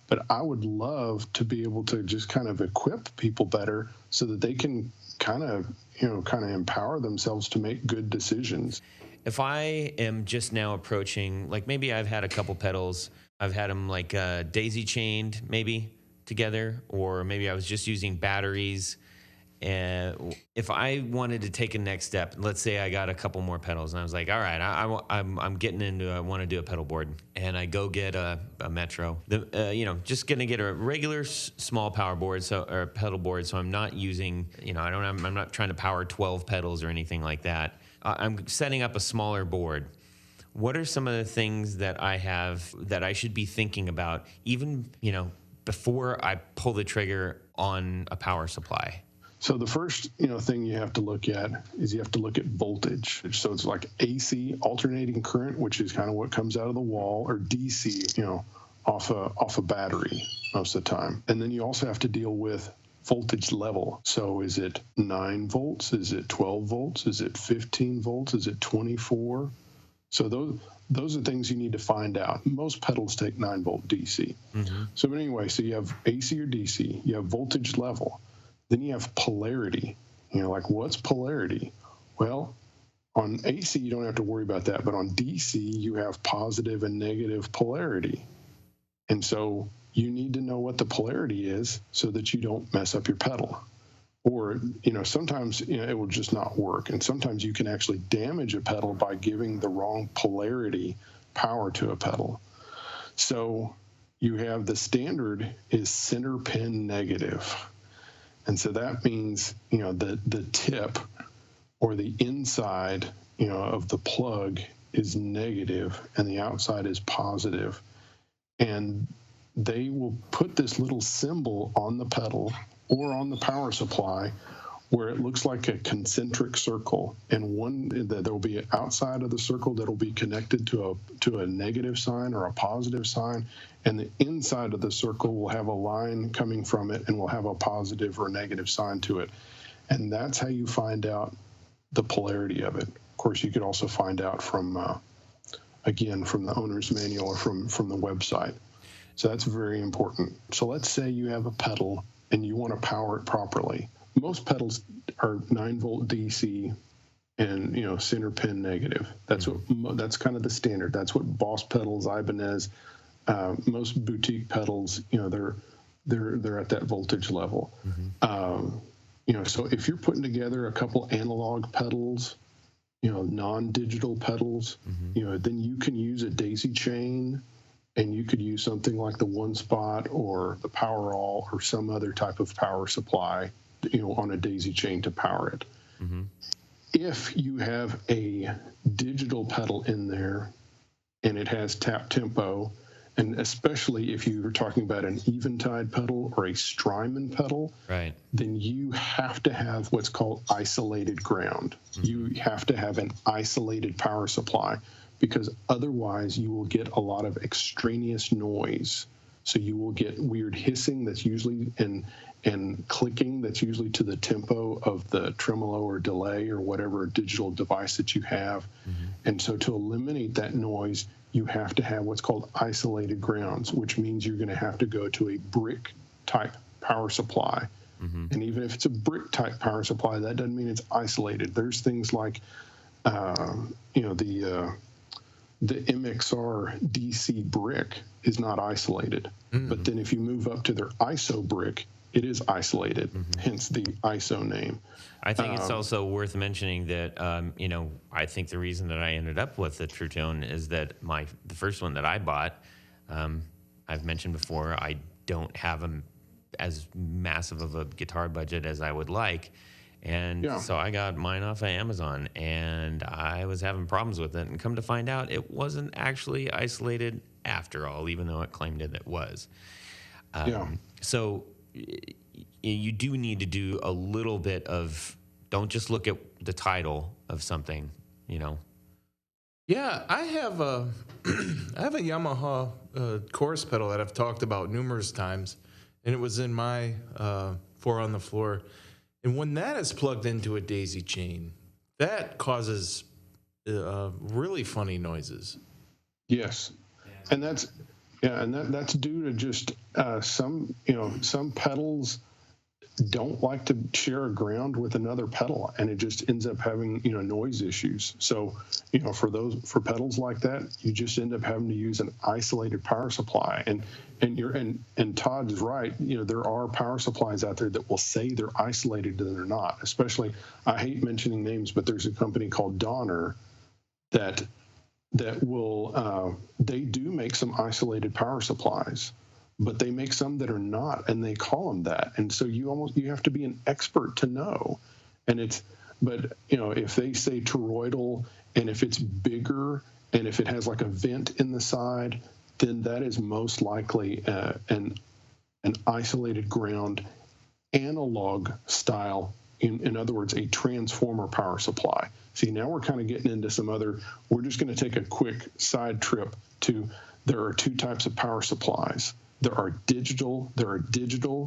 But I would love to be able to just kind of equip people better so that they can kind of empower themselves to make good decisions. If I am just now approaching, like maybe I've had a couple pedals, I've had them like daisy chained maybe together, or maybe I was just using batteries. And if I wanted to take a next step, let's say I got a couple more pedals and I was like, all right, I'm getting into, I want to do a pedal board, and I go get a Metro, just going to get a regular small power board, or pedal board. So I'm not using, I'm not trying to power 12 pedals or anything like that. I'm setting up a smaller board. What are some of the things that I have that I should be thinking about, even, before I pull the trigger on a power supply? So the first, thing you have to look at is you have to look at voltage. So it's like AC, alternating current, which is kind of what comes out of the wall, or DC, off a battery most of the time. And then you also have to deal with voltage level. So is it 9 volts? Is it 12 volts? Is it 15 volts? Is it 24? So those are things you need to find out. Most pedals take 9 volt DC. Mm-hmm. So anyway, so you have AC or DC, you have voltage level. Then you have polarity. Like, what's polarity? Well, on AC, you don't have to worry about that. But on DC, you have positive and negative polarity. And so you need to know what the polarity is so that you don't mess up your pedal. Or, sometimes it will just not work. And sometimes you can actually damage a pedal by giving the wrong polarity power to a pedal. So you have the standard is center pin negative. And so that means, the tip or the inside, of the plug is negative and the outside is positive. And they will put this little symbol on the pedal or on the power supply where it looks like a concentric circle. And there will be outside of the circle that will be connected to a negative sign or a positive sign. And the inside of the circle will have a line coming from it and will have a positive or negative sign to it. And that's how you find out the polarity of it. Of course, you could also find out from the owner's manual or from the website. So that's very important. So let's say you have a pedal and you want to power it properly. Most pedals are 9 volt DC and, center pin negative. That's that's kind of the standard. That's what Boss pedals, Ibanez, most boutique pedals, they're at that voltage level. Mm-hmm. So if you're putting together a couple analog pedals, non-digital pedals, mm-hmm. Then you can use a daisy chain, and you could use something like the One Spot or the Powerall or some other type of power supply, on a daisy chain to power it. Mm-hmm. If you have a digital pedal in there and it has tap tempo, and especially if you're talking about an Eventide pedal or a Strymon pedal, right, then you have to have what's called isolated ground. Mm-hmm. You have to have an isolated power supply, because otherwise you will get a lot of extraneous noise. So you will get weird hissing that's usually and clicking that's usually to the tempo of the tremolo or delay or whatever digital device that you have. Mm-hmm. And so to eliminate that noise, you have to have what's called isolated grounds, which means you're going to have to go to a brick type power supply. Mm-hmm. And even if it's a brick type power supply, that doesn't mean it's isolated. There's things like, the MXR DC brick is not isolated. Mm-hmm. But then if you move up to their ISO brick, it is isolated, mm-hmm. hence the ISO name. I think it's also worth mentioning that, I think the reason that I ended up with the Truetone is that the first one that I bought, I've mentioned before, I don't have as massive of a guitar budget as I would like. And so I got mine off of Amazon, and I was having problems with it. And come to find out, it wasn't actually isolated after all, even though it claimed that it was. So you do need to do a little bit of, don't just look at the title of something, Yeah, I have a Yamaha chorus pedal that I've talked about numerous times, and it was in my 4 on the floor. And when that is plugged into a daisy chain, that causes really funny noises. Yes, and that's due to just some pedals don't like to share a ground with another pedal, and it just ends up having noise issues. So for pedals like that, you just end up having to use an isolated power supply. And Todd is right. There are power supplies out there that will say they're isolated and they're not. Especially, I hate mentioning names, but there's a company called Donner that will they do make some isolated power supplies, but they make some that are not, and they call them that. And so you have to be an expert to know. But if they say toroidal, and if it's bigger, and if it has like a vent in the side, then that is most likely an isolated ground analog style, in other words, a transformer power supply. See, now we're kind of getting into some other, we're just going to take a quick side trip to, there are two types of power supplies. There are digital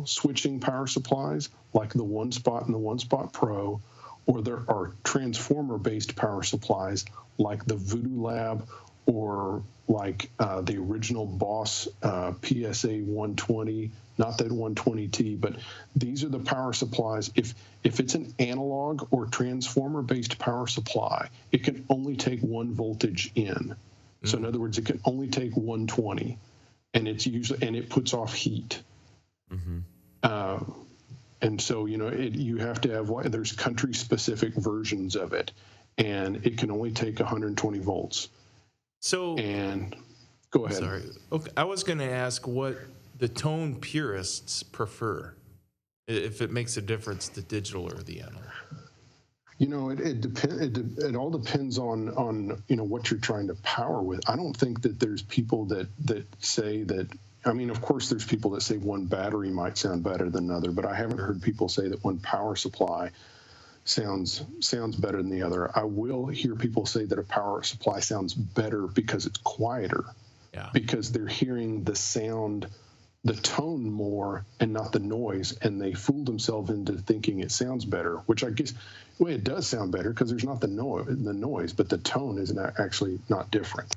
switching power supplies, like the One Spot and the One Spot Pro, or there are transformer-based power supplies, like the Voodoo Lab, or like the original Boss PSA 120, not that 120T, but these are the power supplies. If it's an analog or transformer-based power supply, it can only take 1 voltage in. So in other words, it can only take 120, and it puts off heat. And so, you have to have, there's country-specific versions of it, and it can only take 120 volts. So, And go ahead. sorry. Okay, I was going to ask what the tone purists prefer, if it makes a difference, the digital or the analog. It all depends on what you're trying to power with. I don't think that there's people that say that. I mean, of course, there's people that say one battery might sound better than another, but I haven't heard people say that one power supply sounds better than the other. I will hear people say that a power supply sounds better because it's quieter, because they're hearing the sound, the tone more, and not the noise, and they fool themselves into thinking it sounds better, which I guess, well, it does sound better because there's not the noise, but the tone is actually not different.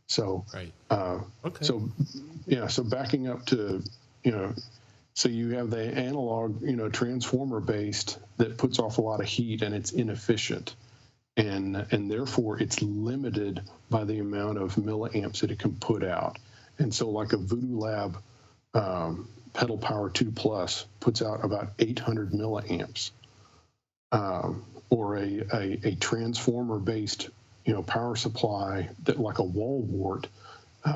So, Right. Okay. So backing up to, so you have the analog, transformer based that puts off a lot of heat and it's inefficient, and therefore it's limited by the amount of milliamps that it can put out. And so like a Voodoo Lab Pedal Power 2 Plus puts out about 800 milliamps, or a transformer based power supply that, like a wall wart,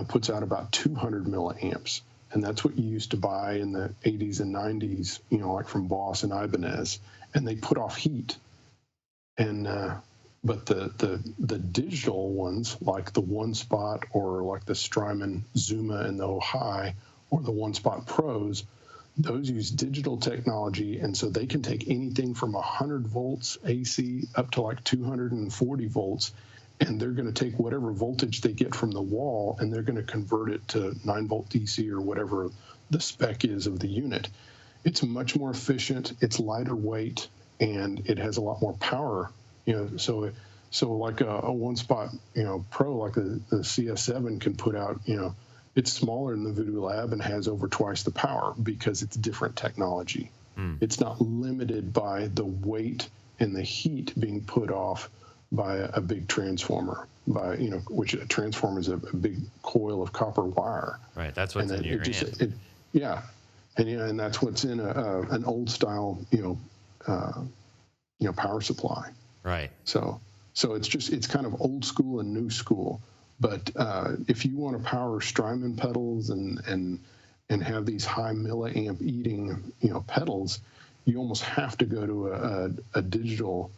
puts out about 200 milliamps. And that's what you used to buy in the 80s and 90s, like from Boss and Ibanez. And they put off heat. And but the digital ones, like the One Spot, or like the Strymon Zuma and the Ojai, or the One Spot Pros, those use digital technology, and so they can take anything from 100 volts AC up to like 240 volts, and they're going to take whatever voltage they get from the wall, and they're going to convert it to 9-volt DC or whatever the spec is of the unit. It's much more efficient, it's lighter weight, and it has a lot more power. So like a One Spot, Pro, like the CS7 can put out, it's smaller than the Voodoo Lab and has over twice the power because it's different technology. It's not limited by the weight and the heat being put off by a big transformer, which a transformer is a big coil of copper wire. Right, that's what's in your hand. And that's what's in an old style, power supply. Right. So it's kind of old school and new school. But if you want to power Strymon pedals and have these high milliamp eating pedals, you almost have to go to a digital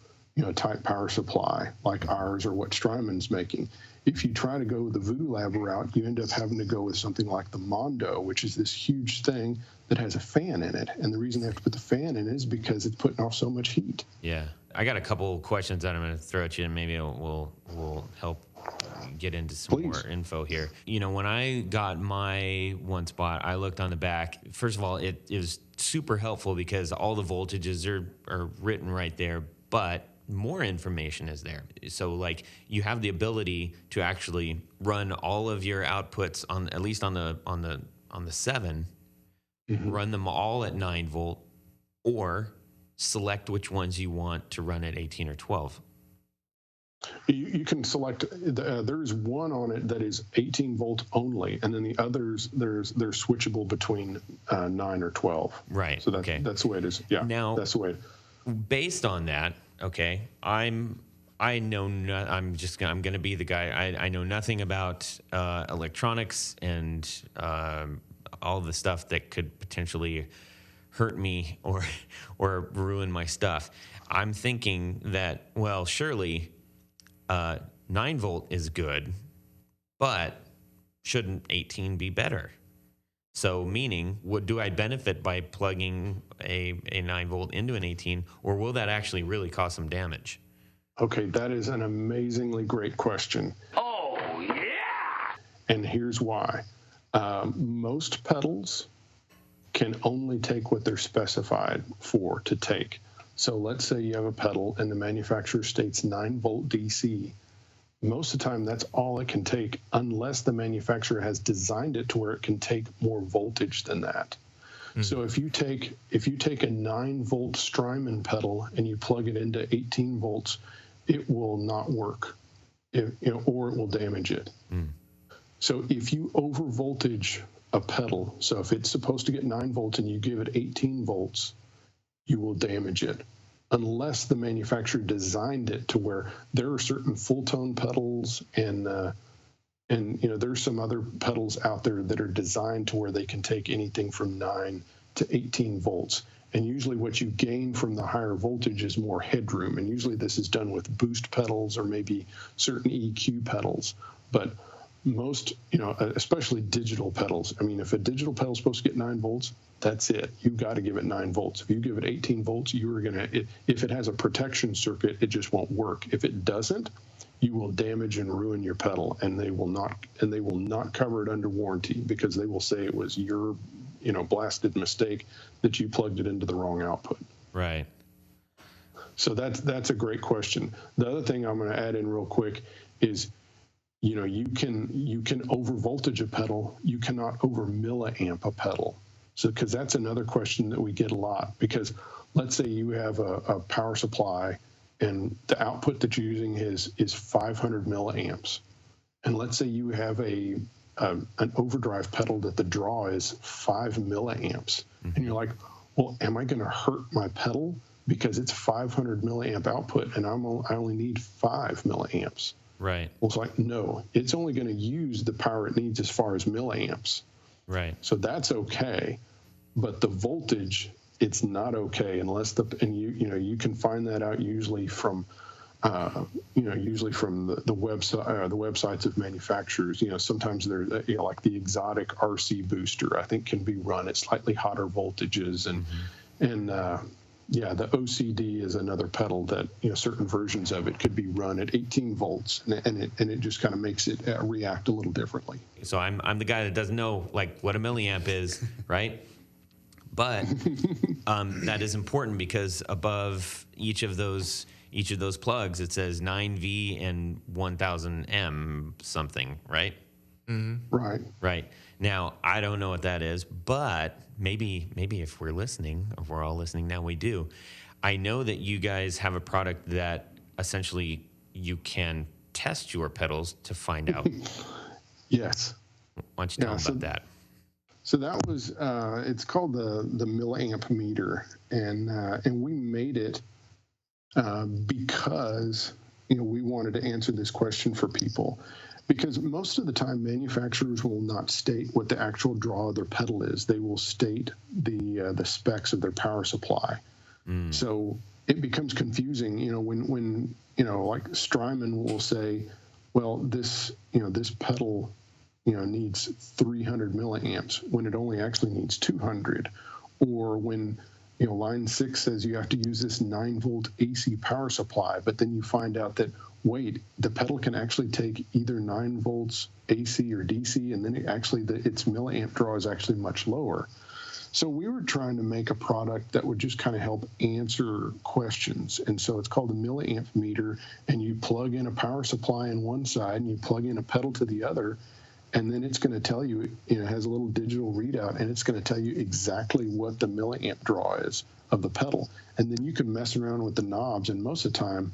type power supply like ours or what Strymon's making. If you try to go the Voodoo Lab route, you end up having to go with something like the Mondo, which is this huge thing that has a fan in it. And the reason they have to put the fan in it is because it's putting off so much heat. Yeah. I got a couple questions that I'm going to throw at you, and maybe we'll help get into some more info here. When I got my One Spot, I looked on the back. First of all, it was super helpful because all the voltages are written right there, but more information is there. So like you have the ability to actually run all of your outputs on, at least on the 7, run them all at 9 volt, or select which ones you want to run at 18 or 12. You can select. There's one on it that is 18 volt only, and then the others they're switchable between 9 or 12. Right. So that's the way it is. Yeah. Now, that's the way. Based on that, okay, I'm going to be the guy. I know nothing about electronics and all the stuff that could potentially hurt me or ruin my stuff. I'm thinking that, well, surely 9 volt is good, but shouldn't 18 be better? So meaning, do I benefit by plugging a 9-volt into an 18, or will that actually really cause some damage? Okay, that is an amazingly great question. Oh, yeah! And here's why. Most pedals can only take what they're specified for to take. So let's say you have a pedal and the manufacturer states 9-volt DC. Most of the time, that's all it can take, unless the manufacturer has designed it to where it can take more voltage than that. So if you take a 9-volt Strymon pedal and you plug it into 18 volts, it will not work, or it will damage it. So if you over voltage a pedal, so if it's supposed to get 9 volts and you give it 18 volts, you will damage it, unless the manufacturer designed it to where there are certain full tone pedals and there's some other pedals out there that are designed to where they can take anything from 9 to 18 volts. And usually what you gain from the higher voltage is more headroom. And usually this is done with boost pedals or maybe certain EQ pedals. But most, especially digital pedals. I mean, if a digital pedal is supposed to get 9 volts, that's it. You got to give it 9 volts. If you give it 18 volts, if it has a protection circuit, it just won't work. If it doesn't, you will damage and ruin your pedal, and they will not cover it under warranty, because they will say it was your, blasted mistake that you plugged it into the wrong output. Right. So that's a great question. The other thing I'm going to add in real quick is, you can over voltage a pedal. You cannot over milliamp a pedal. So, because that's another question that we get a lot, because let's say you have a power supply and the output that you're using is 500 milliamps. And let's say you have an overdrive pedal that the draw is 5 milliamps. And you're like, well, am I going to hurt my pedal because it's 500 milliamp output and I only need 5 milliamps? Right. Well, it's like, no, it's only going to use the power it needs as far as milliamps. Right. So that's okay. But the voltage, it's not okay unless you can find that out usually from the website, the websites of manufacturers. Sometimes there's like the exotic RC booster, I think, can be run at slightly hotter voltages, the OCD is another pedal that certain versions of it could be run at 18 volts, and it just kind of makes it react a little differently. So I'm the guy that doesn't know what a milliamp is, right? But that is important, because above each of those plugs it says 9V and 1000M something, right? Right. Right. Now, I don't know what that is, but maybe if we're all listening now, we do. I know that you guys have a product that essentially you can test your pedals to find out. Yes. Why don't you tell them about that? So that was, it's called the milliamp meter, and we made it because we wanted to answer this question for people. Because most of the time, manufacturers will not state what the actual draw of their pedal is. They will state the specs of their power supply. So it becomes confusing, when like Strymon will say, well, this pedal, needs 300 milliamps when it only actually needs 200, or when line 6 says you have to use this 9-volt AC power supply, but then you find out that, wait, the pedal can actually take either 9 volts AC or DC, and then its milliamp draw is actually much lower. So we were trying to make a product that would just kind of help answer questions. And so it's called a milliamp meter, and you plug in a power supply on one side and you plug in a pedal to the other, and then it's going to tell you, it has a little digital readout, and it's going to tell you exactly what the milliamp draw is of the pedal. And then you can mess around with the knobs, and most of the time,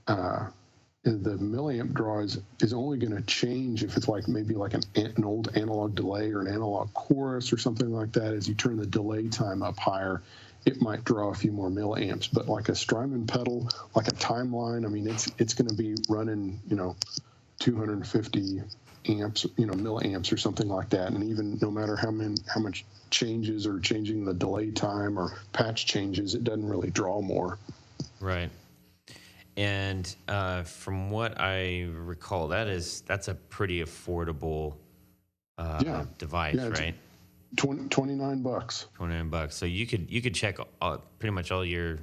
the milliamp draw is only going to change if it's maybe an old analog delay or an analog chorus or something like that. As you turn the delay time up higher, it might draw a few more milliamps. But like a Strymon pedal, like a Timeline, I mean, it's going to be running 250 amps, milliamps or something like that. And even no matter how much changes or changing the delay time or patch changes, it doesn't really draw more. Right. And from what I recall, that's a pretty affordable device, right? $29. $29. So you could check pretty much all your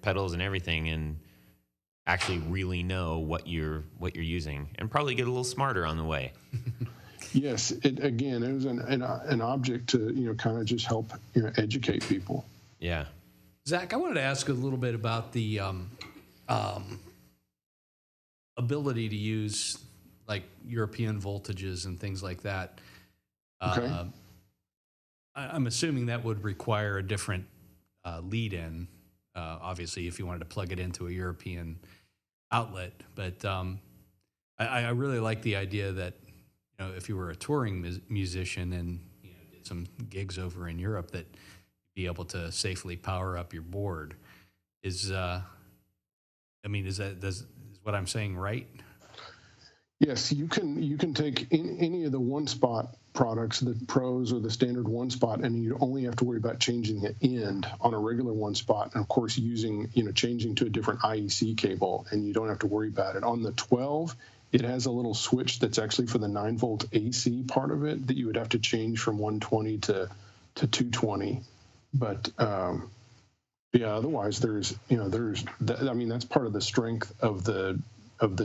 pedals and everything, and actually really know what you're using, and probably get a little smarter on the way. Yes, it was an object to kind of just help educate people. Yeah. Zach, I wanted to ask a little bit about the ability to use like European voltages and things like that. Okay. I'm assuming that would require a different lead-in, obviously, if you wanted to plug it into a European outlet. But I really like the idea that if you were a touring musician and did some gigs over in Europe, that you'd be able to safely power up your board. Is what I'm saying right? Yes, you can take any of the one spot products, the pros or the standard one spot, and you only have to worry about changing the end on a regular one spot, and of course changing to a different IEC cable, and you don't have to worry about it. On the 12, it has a little switch that's actually for the 9-volt AC part of it that you would have to change from 120 to 220. But otherwise that's part of the strength of the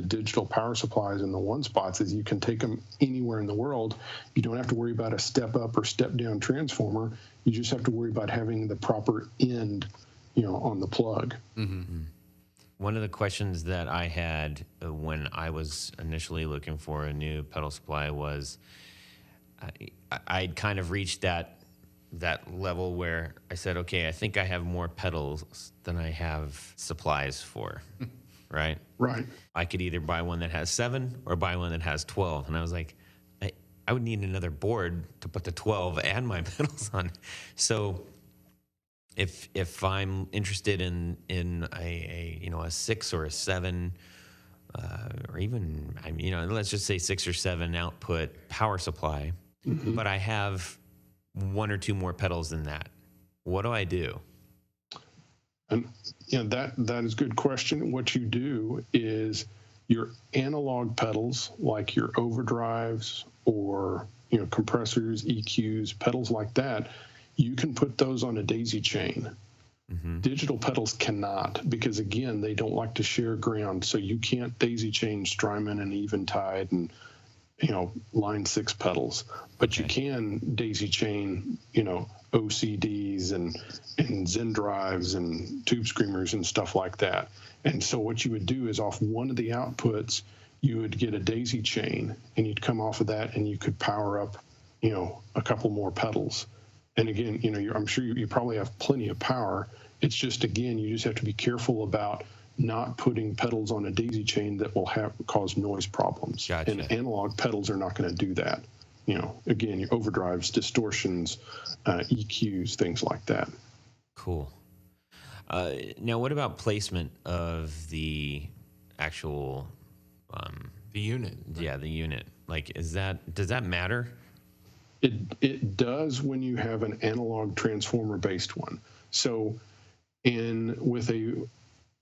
digital power supplies and the one spots is you can take them anywhere in the world. You don't have to worry about a step up or step down transformer. You just have to worry about having the proper end, on the plug. Mm-hmm. One of the questions that I had when I was initially looking for a new pedal supply was I'd kind of reached that level where I said, okay, I think I have more pedals than I have supplies for, right? Right. I could either buy one that has 7 or buy one that has 12. And I was like, I would need another board to put the 12 and my pedals on. So if I'm interested in a 6 or a 7, or even let's just say 6 or 7 output power supply, Mm-hmm. but I have 1 or 2 more pedals than that, what do I do? And that is a good question. What you do is your analog pedals, like your overdrives or compressors, EQs, pedals like that, you can put those on a daisy chain. Mm-hmm. Digital pedals cannot, because again, they don't like to share ground. So you can't daisy chain Strymon and Eventide and line 6 pedals, but you can daisy chain OCDs and Zen drives and tube screamers and stuff like that. And so what you would do is off one of the outputs, you would get a daisy chain, and you'd come off of that, and you could power up a couple more pedals. And again, I'm sure you probably have plenty of power. It's just, again, you just have to be careful about not putting pedals on a daisy chain that will cause noise problems. Gotcha. And analog pedals are not going to do that. Again, your overdrives, distortions, EQs, things like that. Cool. Now, what about placement of the actual The unit. Yeah, the unit. Like, does that matter? It does when you have an analog transformer based one. So, with a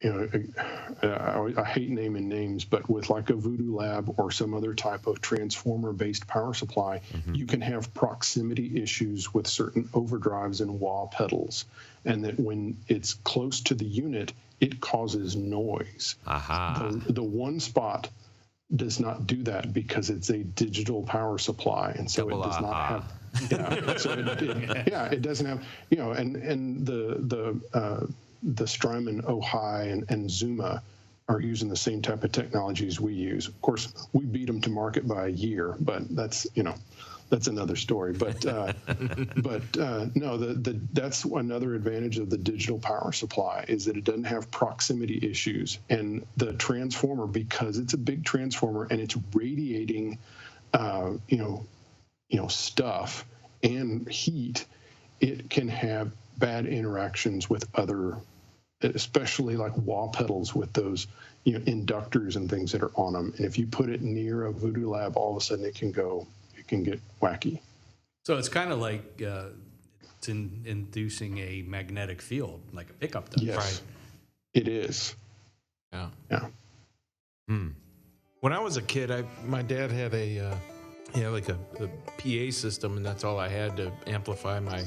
I hate naming names, but with like a Voodoo Lab or some other type of transformer-based power supply, mm-hmm. you can have proximity issues with certain overdrives and wah pedals, and that when it's close to the unit, it causes noise. Aha. The one spot does not do that because it's a digital power supply, and so Double it does not have. Yeah, so it doesn't have and the Strymon Ojai and Zuma are using the same type of technologies we use. Of course, we beat them to market by a year, but that's another story. But that's another advantage of the digital power supply is that it doesn't have proximity issues, and the transformer, because it's a big transformer and it's radiating, stuff and heat, it can have bad interactions with other, especially like wah pedals with those inductors and things that are on them. And if you put it near a Voodoo Lab, all of a sudden it can get wacky. So it's kind of like it's inducing a magnetic field, like a pickup does. Yes, right? It is. Yeah. When I was a kid, my dad had a like a PA system, and that's all I had to amplify my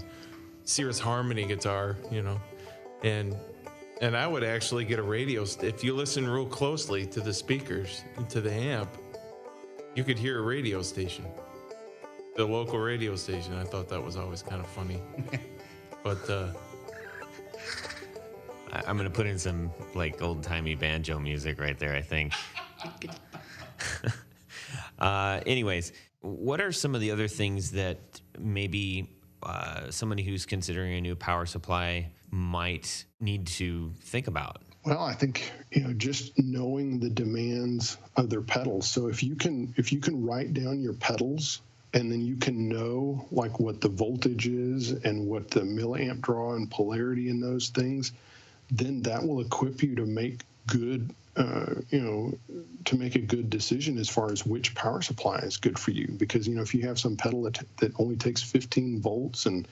Cirrus Harmony guitar, and I would actually get a radio. If you listen real closely to the speakers and to the amp, you could hear a radio station, the local radio station. I thought that was always kind of funny. But I'm going to put in some like old-timey banjo music right there, I think. Anyways, what are some of the other things that maybe somebody who's considering a new power supply might need to think about? Well, I think just knowing the demands of their pedals. So if you can write down your pedals, and then you can know like what the voltage is and what the milliamp draw and polarity in those things, then that will equip you to make good to make a good decision as far as which power supply is good for you. Because if you have some pedal that only takes 15 volts and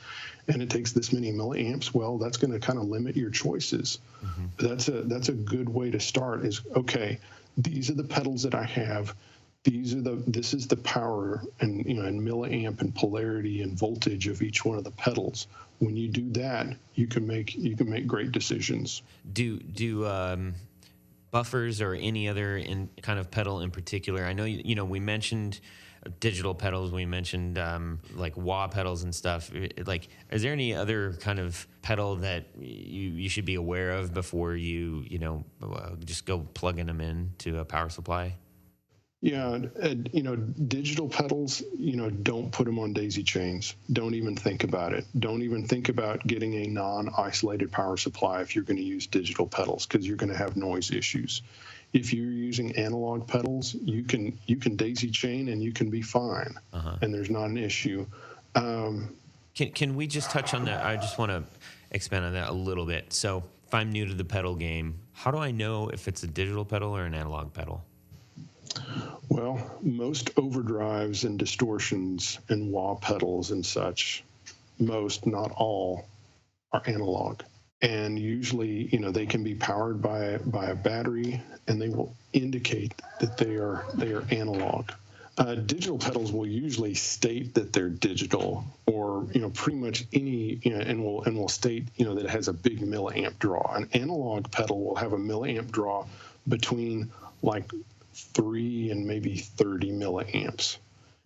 it takes this many milliamps, well, that's going to kind of limit your choices. Mm-hmm. That's a good way to start. Is okay, these are the pedals that I have. This is the power and and milliamp and polarity and voltage of each one of the pedals. When you do that, you can make great decisions. Do buffers or any other kind of pedal in particular? I know we mentioned digital pedals. We mentioned like wah pedals and stuff. Like, is there any other kind of pedal that you should be aware of before you just go plugging them in to a power supply? Yeah, digital pedals, don't put them on daisy chains. Don't even think about it. Don't even think about getting a non-isolated power supply if you're going to use digital pedals, because you're going to have noise issues. If you're using analog pedals, you can daisy chain and you can be fine, and there's not an issue. Can we just touch on that? I just want to expand on that a little bit. So if I'm new to the pedal game, how do I know if it's a digital pedal or an analog pedal? Well, most overdrives and distortions and wah pedals and such, most, not all, are analog. And usually, they can be powered by a battery, and they will indicate that they are analog. Digital pedals will usually state that they're digital, or pretty much any, and will state that it has a big milliamp draw. An analog pedal will have a milliamp draw between like 3 and maybe 30 milliamps.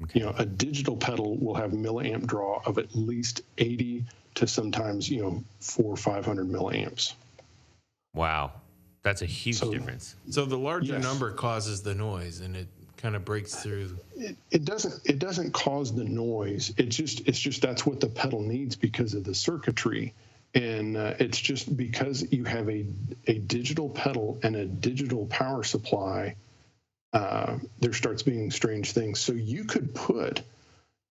Okay. A digital pedal will have milliamp draw of at least 80 to sometimes 400 or 500 milliamps. Wow, that's a huge difference. So the larger number causes the noise, and it kind of breaks through. It doesn't cause the noise. It's just that's what the pedal needs because of the circuitry. And it's just because you have a digital pedal and a digital power supply, there starts being strange things. So you could put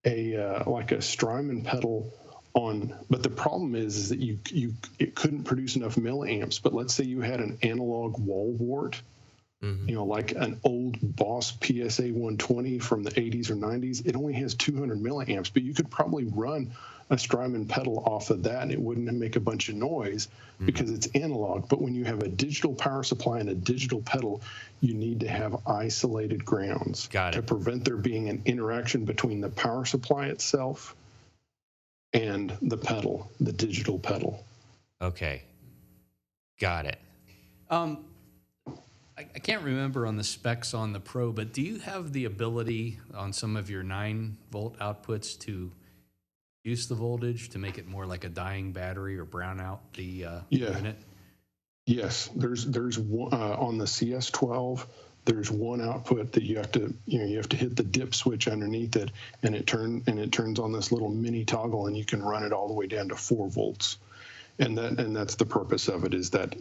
like a Strymon pedal on, but the problem is that it couldn't produce enough milliamps. But let's say you had an analog wall wart, like an old Boss PSA 120 from the 80s or 90s. It only has 200 milliamps, but you could probably run a Strymon pedal off of that, and it wouldn't make a bunch of noise because it's analog. But when you have a digital power supply and a digital pedal, you need to have isolated grounds to prevent there being an interaction between the power supply itself and the pedal, the digital pedal. Okay. Got it. I can't remember on the specs on the Pro, but do you have the ability on some of your 9-volt outputs to reduce the voltage to make it more like a dying battery or brown out the unit? Yes, there's one, on the CS12. There's one output that you have to hit the dip switch underneath it, and it turns on this little mini toggle, and you can run it all the way down to 4 volts, and that's the purpose of it. Is that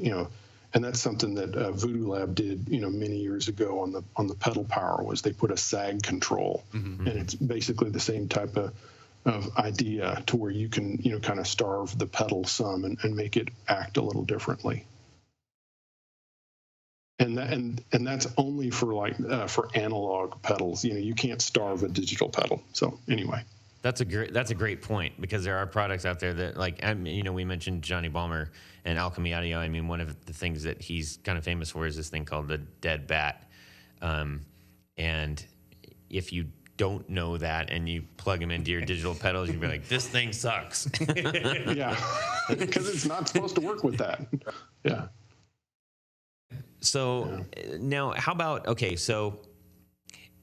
and that's something that Voodoo Lab did many years ago on the pedal power, was they put a sag control, and it's basically the same type of idea to where you can kind of starve the pedal some and make it act a little differently. And that's only for for analog pedals. You can't starve a digital pedal. So anyway, that's a great point, because there are products out there that, like, we mentioned Johnny Balmer and Alchemy Audio. I mean, one of the things that he's kind of famous for is this thing called the dead bat, and if you don't know that and you plug them into your digital pedals, you'd be like, this thing sucks. Yeah, because it's not supposed to work with that. Yeah. So now how about, okay, so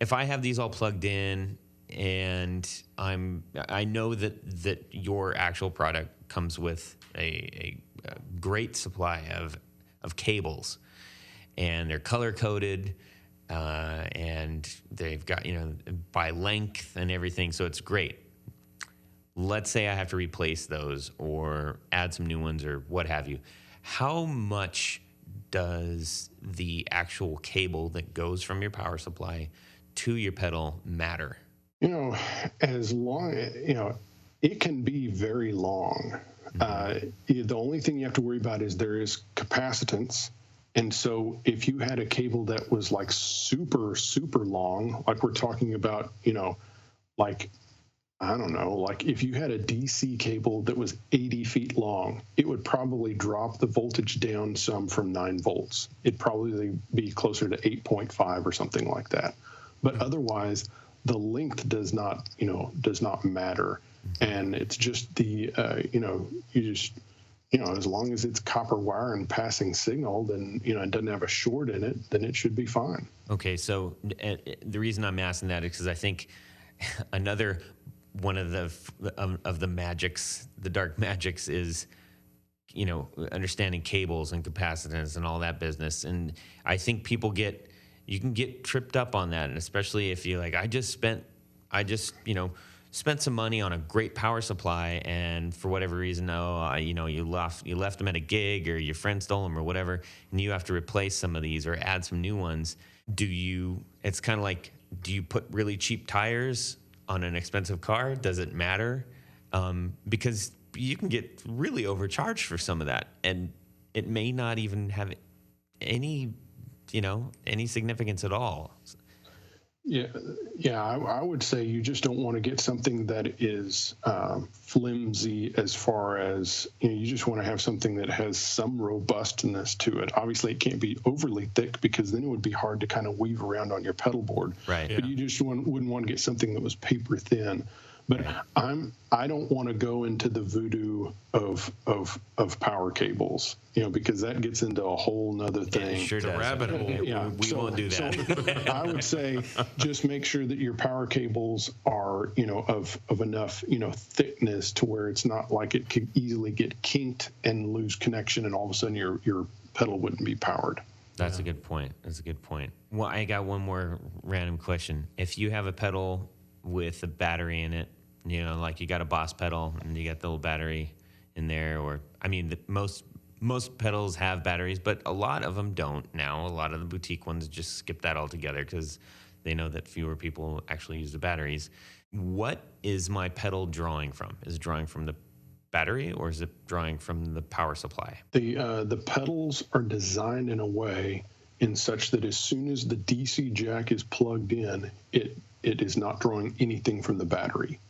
if I have these all plugged in and I know that your actual product comes with a great supply of cables, and they're color coded, and they've got, by length and everything, so it's great. Let's say I have to replace those or add some new ones or what have you. How much does the actual cable that goes from your power supply to your pedal matter? As long, it can be very long. The only thing you have to worry about is there is capacitance. And so if you had a cable that was like super, super long, like we're talking about, like, I don't know, like if you had a DC cable that was 80 feet long, it would probably drop the voltage down some from 9 volts. It'd probably be closer to 8.5 or something like that. But otherwise, the length does not matter. And it's just the, as long as it's copper wire and passing signal, then, it doesn't have a short in it, then it should be fine. Okay, so the reason I'm asking that is because I think another one of the magics, the dark magics, is understanding cables and capacitance and all that business. And I think you can get tripped up on that, and especially if you're like, I just spent some money on a great power supply, and for whatever reason, you left them at a gig, or your friend stole them, or whatever, and you have to replace some of these or add some new ones. It's kind of like, do you put really cheap tires on an expensive car? Does it matter? Because you can get really overcharged for some of that, and it may not even have any significance at all. Yeah. I would say you just don't want to get something that is flimsy, as far as, you just want to have something that has some robustness to it. Obviously, it can't be overly thick, because then it would be hard to kind of weave around on your pedal board. Right. But you just wouldn't want to get something that was paper thin. But I don't want to go into the voodoo of power cables, because that gets into a whole nother thing. It sure does. Rabbit hole. Yeah, We won't do that. So I would say just make sure that your power cables are, of enough, thickness to where it's not like it could easily get kinked and lose connection, and all of a sudden your pedal wouldn't be powered. That's a good point. Well, I got one more random question. If you have a pedal with a battery in it, like you got a Boss pedal and you got the little battery in there, or most pedals have batteries, but a lot of them don't now. A lot of the boutique ones just skip that altogether because they know that fewer people actually use the batteries. What is my pedal drawing from? Is it drawing from the battery, or is it drawing from the power supply? The pedals are designed in a way in such that as soon as the DC jack is plugged in, it is not drawing anything from the battery.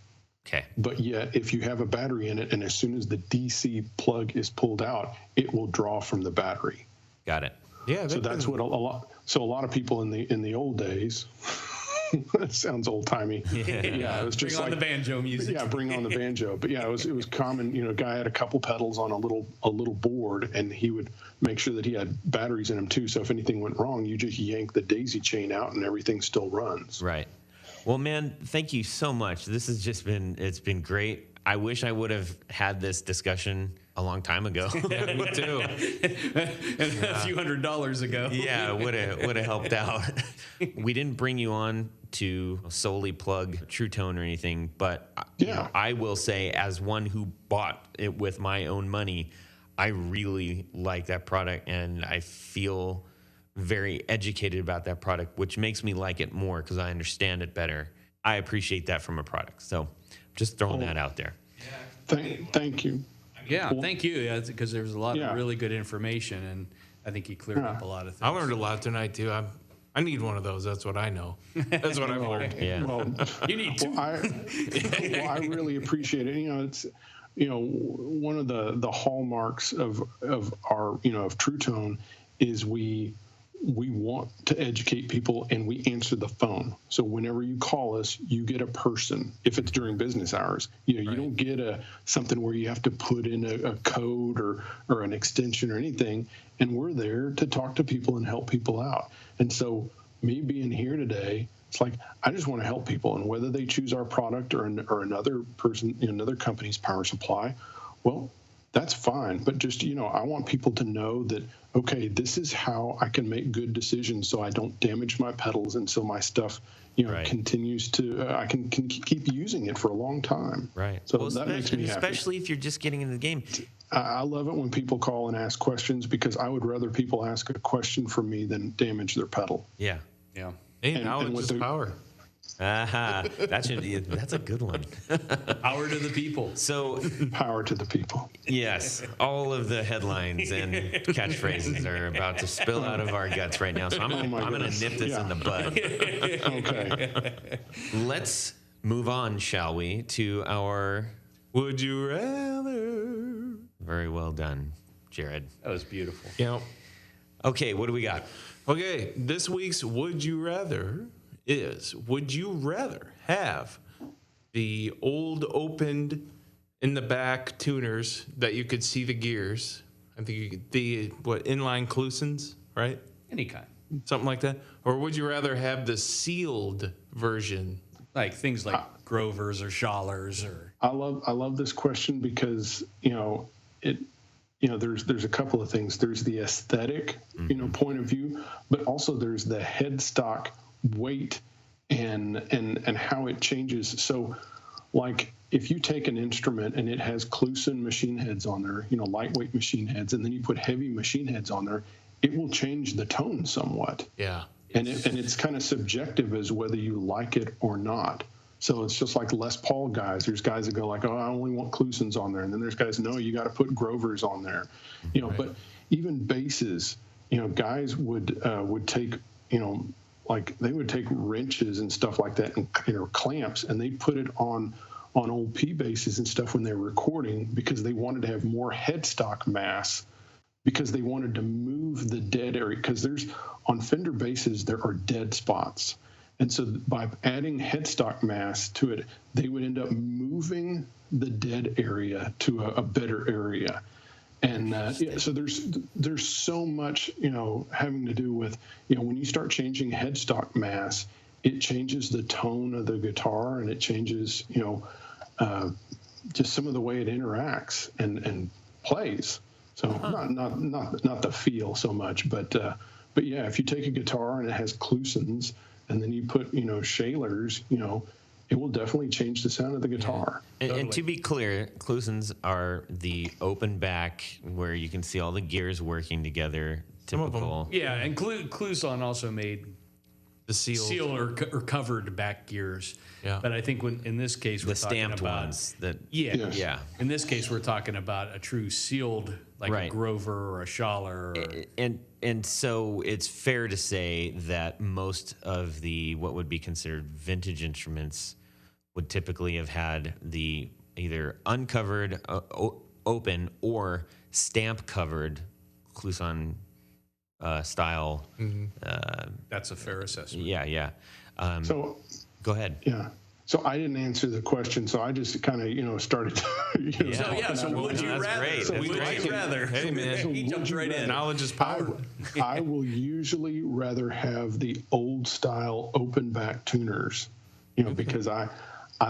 Okay. But yet, if you have a battery in it, and as soon as the DC plug is pulled out, it will draw from the battery. Got it. Yeah. So that's what a lot of people in the old days. That sounds old timey. Yeah, it was just Bring on like the banjo music. Yeah, bring on the banjo. But yeah, it was common. A guy had a couple pedals on a little board, and he would make sure that he had batteries in them too. So if anything went wrong, you just yank the daisy chain out, and everything still runs. Right. Well, man, thank you so much. This has just it's been great. I wish I would have had this discussion a long time ago. Yeah, me too. A few $100s ago. Yeah, would have helped out. We didn't bring you on to solely plug Truetone or anything, but I will say, as one who bought it with my own money, I really like that product, and I feel very educated about that product, which makes me like it more because I understand it better. I appreciate that from a product. So just throwing that out there. Thank you. Yeah, thank you. Yeah, because there was a lot of really good information, and I think you cleared up a lot of things. I learned a lot tonight too. I need one of those. That's what I know. That's what I've learned. Yeah. Well, You need two. I really appreciate it. It's one of the hallmarks of our of Truetone is we want to educate people, and we answer the phone. So whenever you call us, you get a person. If it's during business hours, you don't get something where you have to put in a code or an extension or anything. And we're there to talk to people and help people out. And so me being here today, it's like I just want to help people, and whether they choose our product or another person, another company's power supply, well, that's fine. But just, I want people to know that, okay, this is how I can make good decisions so I don't damage my pedals, and so my stuff, continues to, I can keep using it for a long time. Right. So that makes me happy. Especially if you're just getting into the game. I love it when people call and ask questions, because I would rather people ask a question for me than damage their pedal. Yeah. Yeah. Hey, knowledge is power. Aha. That's a good one. Power to the people. So, Power to the people. yes, all of the headlines and catchphrases are about to spill out of our guts right now. So I'm going to nip this in the bud. Okay. Let's move on, shall we, to our Would you rather? very well done, Jared. That was beautiful. Okay, what do we got? Okay, this week's Would You Rather is, would you rather have the old opened in the back tuners that you could see the gears? I think the inline Klusons, right? Any kind. Something like that. Or would you rather have the sealed version? Like things like Grovers or Schallers or. I love this question because, there's a couple of things. There's the aesthetic, point of view, but also there's the headstock weight and how it changes. So, like, if you take an instrument and it has Kluson machine heads on there, lightweight machine heads, and then you put heavy machine heads on there, it will change the tone somewhat. Yeah. And it's kind of subjective as whether you like it or not. So it's just like Les Paul guys. There's guys that go like, oh, I only want Klusons on there. And then there's guys, no, you got to put Grovers on there. But even basses, guys would take, like they would take wrenches and stuff like that and, clamps, and they put it on old P basses and stuff when they were recording, because they wanted to have more headstock mass, because they wanted to move the dead area. Because on Fender basses, there are dead spots. And so by adding headstock mass to it, they would end up moving the dead area to a better area. And so there's so much, having to do with, when you start changing headstock mass, it changes the tone of the guitar, and it changes, just some of the way it interacts and plays. So not the feel so much, but yeah, if you take a guitar and it has Klusons, and then you put, Schallers, it will definitely change the sound of the guitar. And to be clear, Klusons are the open back where you can see all the gears working together. Typical. Yeah, and Kluson also made The sealed or covered back gears. Yeah. But I think in this case, we're The talking stamped about, ones. That Yes. yeah. In this case, we're talking about a true sealed, like Right. a Grover or a Schaller. Or, And so it's fair to say that most of the what would be considered vintage instruments would typically have had the either uncovered open or stamp covered Kluson style. that's a fair assessment. Yeah. So, Go ahead. yeah. So I didn't answer the question, so I just kind of started. So would you that's rather? great. So That's would great. you rather? Hey, man. He jumped right in. Knowledge is power. I will usually rather have the old style open back tuners, because I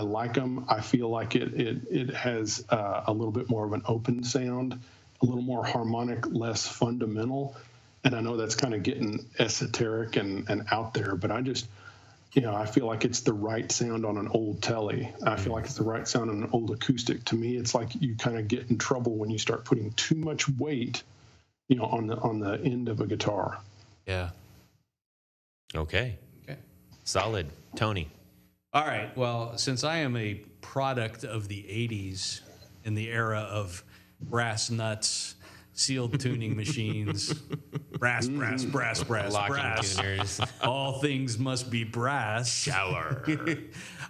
like them. I feel like it has a little bit more of an open sound, a little more harmonic, less fundamental. And I know that's kind of getting esoteric and out there, but I just, I feel like it's the right sound on an old telly. I feel like it's the right sound on an old acoustic. To me, it's like you kind of get in trouble when you start putting too much weight, on the end of a guitar. Yeah. Okay. Solid. Tony. All right. Well, since I am a product of the 80s in the era of brass nuts, sealed tuning machines, brass, Locking tuners. all things must be brass. Shower.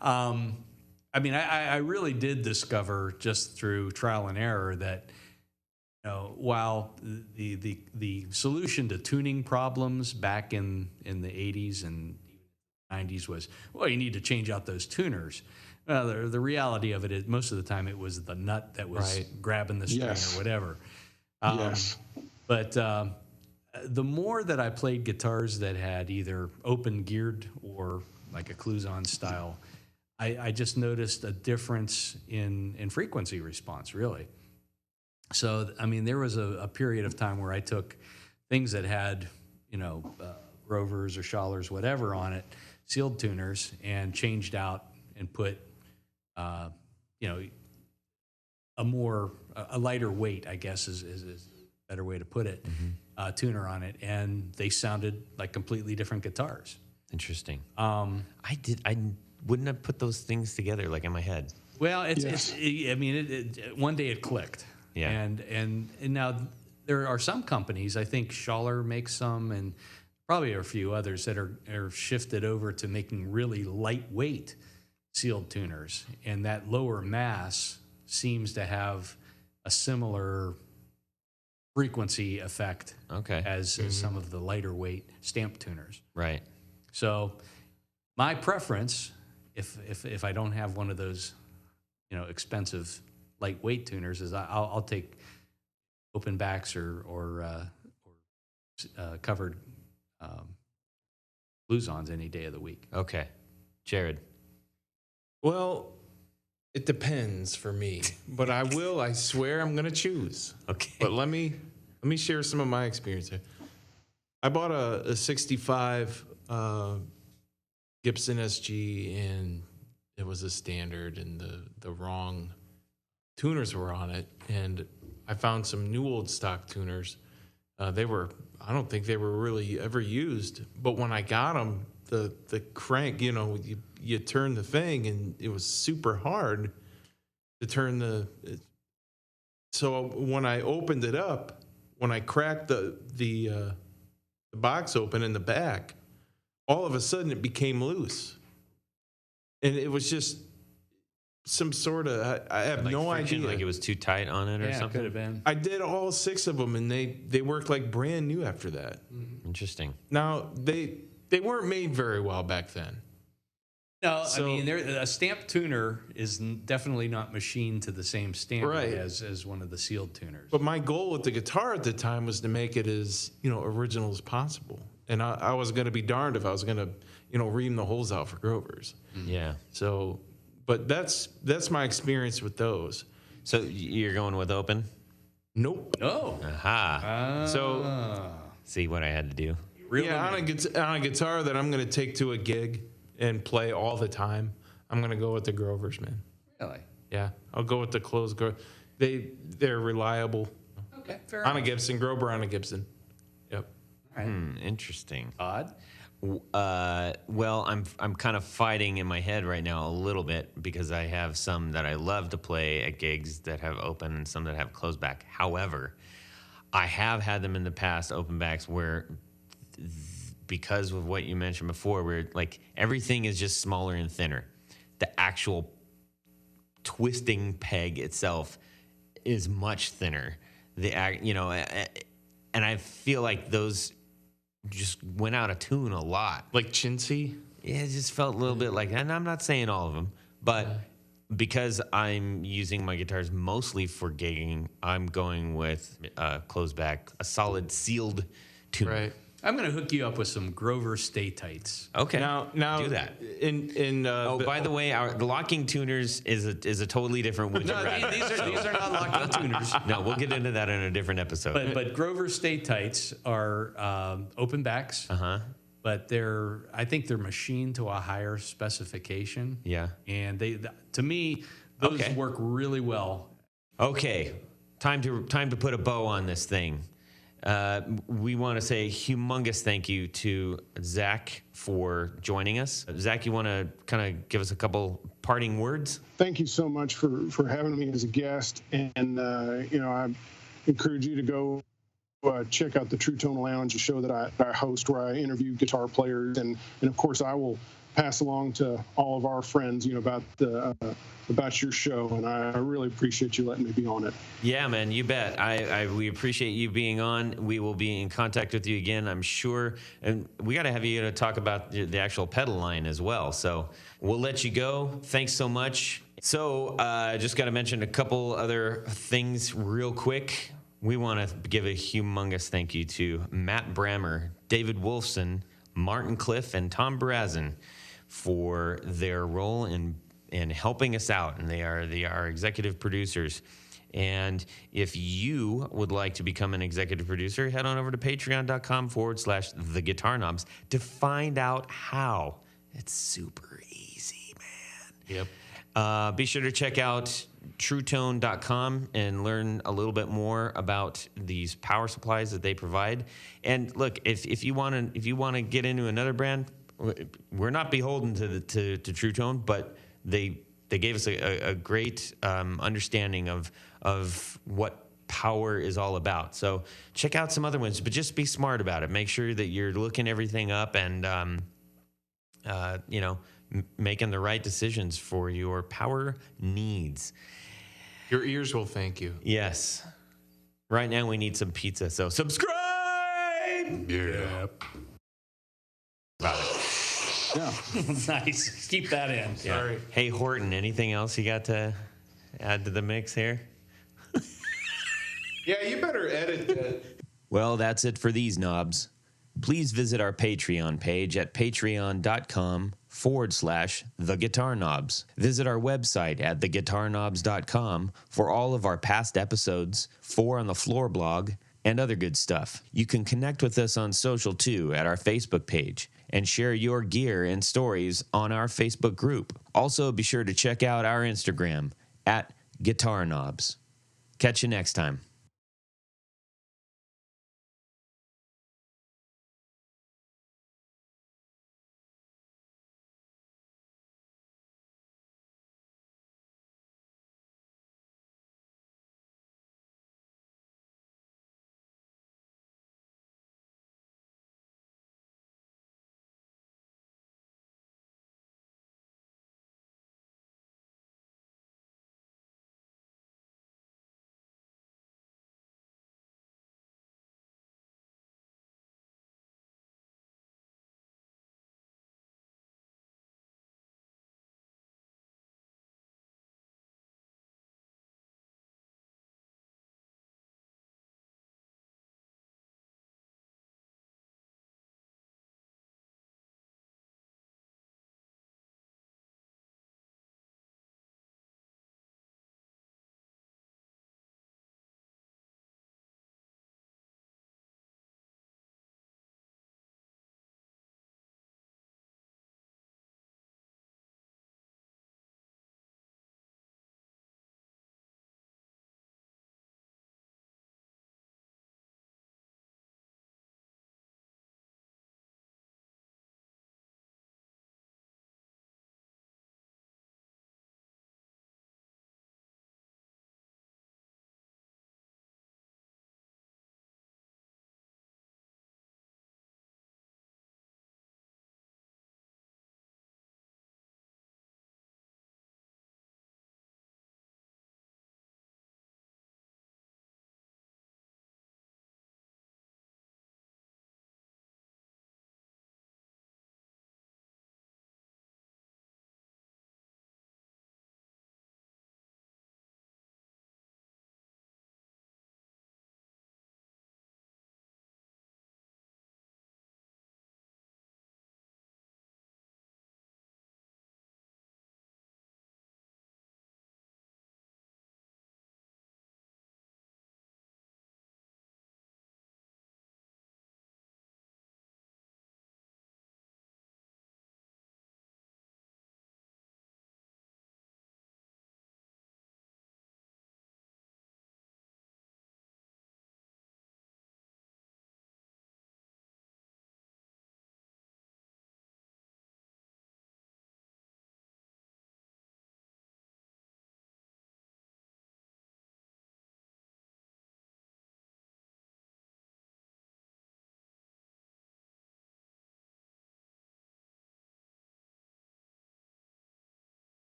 I mean, I really did discover just through trial and error that while the solution to tuning problems back in the 80s and 90s was, well, you need to change out those tuners. Well, the reality of it is most of the time it was the nut that was grabbing the string Yes. or whatever. Yes. But the more that I played guitars that had either open geared or like a Cluzon style, I just noticed a difference in frequency response, really. So, I mean, there was a period of time where I took things that had, Grovers or Schallers, whatever on it, sealed tuners, and changed out and put, a lighter weight, I guess is a better way to put it, tuner on it. And they sounded like completely different guitars. Interesting. I wouldn't have put those things together like in my head. Well, one day it clicked. Yeah. And now there are some companies, I think Schaller makes some, and probably a few others that are shifted over to making really lightweight sealed tuners. And that lower mass seems to have a similar frequency effect as some of the lighter weight stamp tuners. Right. So my preference, if I don't have one of those, expensive lightweight tuners, is I'll take open backs or covered Cluzons any day of the week. Okay. Jared. Well, it depends for me, but I swear I'm going to choose. Okay. But let me share some of my experience here. I bought a 65 Gibson SG, and it was a standard, and the wrong tuners were on it. And I found some new old stock tuners. I don't think they were really ever used, but when I got them, the crank, you turn the thing, and it was super hard to turn so when I opened it up, when I cracked the box open in the back, all of a sudden it became loose. And it was just some sort of, I have no friction, idea. Like it was too tight on it or something? Could have been. I did all 6 of them, and they worked like brand new after that. Interesting. Now, they weren't made very well back then. No, So- I mean, a stamp tuner is definitely not machined to the same standard Right. as one of the sealed tuners. But my goal with the guitar at the time was to make it as, original as possible. And I was going to be darned if I was going to, ream the holes out for Grovers. Yeah. So, but that's my experience with those. So you're going with open? Nope. Oh. Aha. So, See what I had to do. on a guitar that I'm going to take to a gig and play all the time, I'm going to go with the Grovers, man. Really? Yeah, I'll go with the closed Grover. They're reliable. Okay, fair On a enough. Gibson, Grover on a Gibson. Yep. All right. Interesting. Todd? Well, I'm kind of fighting in my head right now a little bit because I have some that I love to play at gigs that have open and some that have closed back. However, I have had them in the past, open backs, where because of what you mentioned before, where like everything is just smaller and thinner. The actual twisting peg itself is much thinner. And I feel like those just went out of tune a lot. Like chintzy. Yeah, it just felt a little bit like, and I'm not saying all of them, but because I'm using my guitars mostly for gigging, I'm going with closed back, a solid sealed tune. Right. I'm going to hook you up with some Grover Stay Tights. Okay. Now do that. By By the way, the locking tuners is a totally different wood. No, these are not locking tuners. No, we'll get into that in a different episode. But Grover Stay Tights are open backs. But I think they're machined to a higher specification. Yeah. And to me, those Okay. work really well. Okay, time to put a bow on this thing. We want to say humongous thank you to Zac for joining us. Zac, you want to kind of give us a couple parting words? Thank you so much for having me as a guest. And, I encourage you to go check out the Truetone Lounge, a show that I host where I interview guitar players, and of course I will pass along to all of our friends, about your show, and I really appreciate you letting me be on it. Yeah, man, you bet. We appreciate you being on. We will be in contact with you again, I'm sure. And we got to have you to talk about the actual pedal line as well. So we'll let you go. Thanks so much. So just got to mention a couple other things real quick. We want to give a humongous thank you to Matt Brammer, David Wolfson, Martin Cliff, and Tom Brazen for their role in helping us out, and they are our executive producers. And if you would like to become an executive producer, head on over to patreon.com/theguitarknobs to find out how. It's super easy, man. Yep. Be sure to check out truetone.com and learn a little bit more about these power supplies that they provide. And look, if you want to get into another brand, we're not beholden to Truetone, but they gave us a great understanding of what power is all about. So check out some other ones, but just be smart about it. Make sure that you're looking everything up and making the right decisions for your power needs. Your ears will thank you. Yes. Right now we need some pizza, so subscribe. Yeah. Yeah. Nice. Keep that in. Sorry. Hey, Horton, anything else you got to add to the mix here? Yeah, you better edit that. Well, that's it for these knobs. Please visit our Patreon page at patreon.com/theguitarknobs. Visit our website at theguitarknobs.com for all of our past episodes, 4 on the Floor blog, and other good stuff. You can connect with us on social too at our Facebook page and share your gear and stories on our Facebook group. Also, be sure to check out our Instagram at Guitar Knobs. Catch you next time.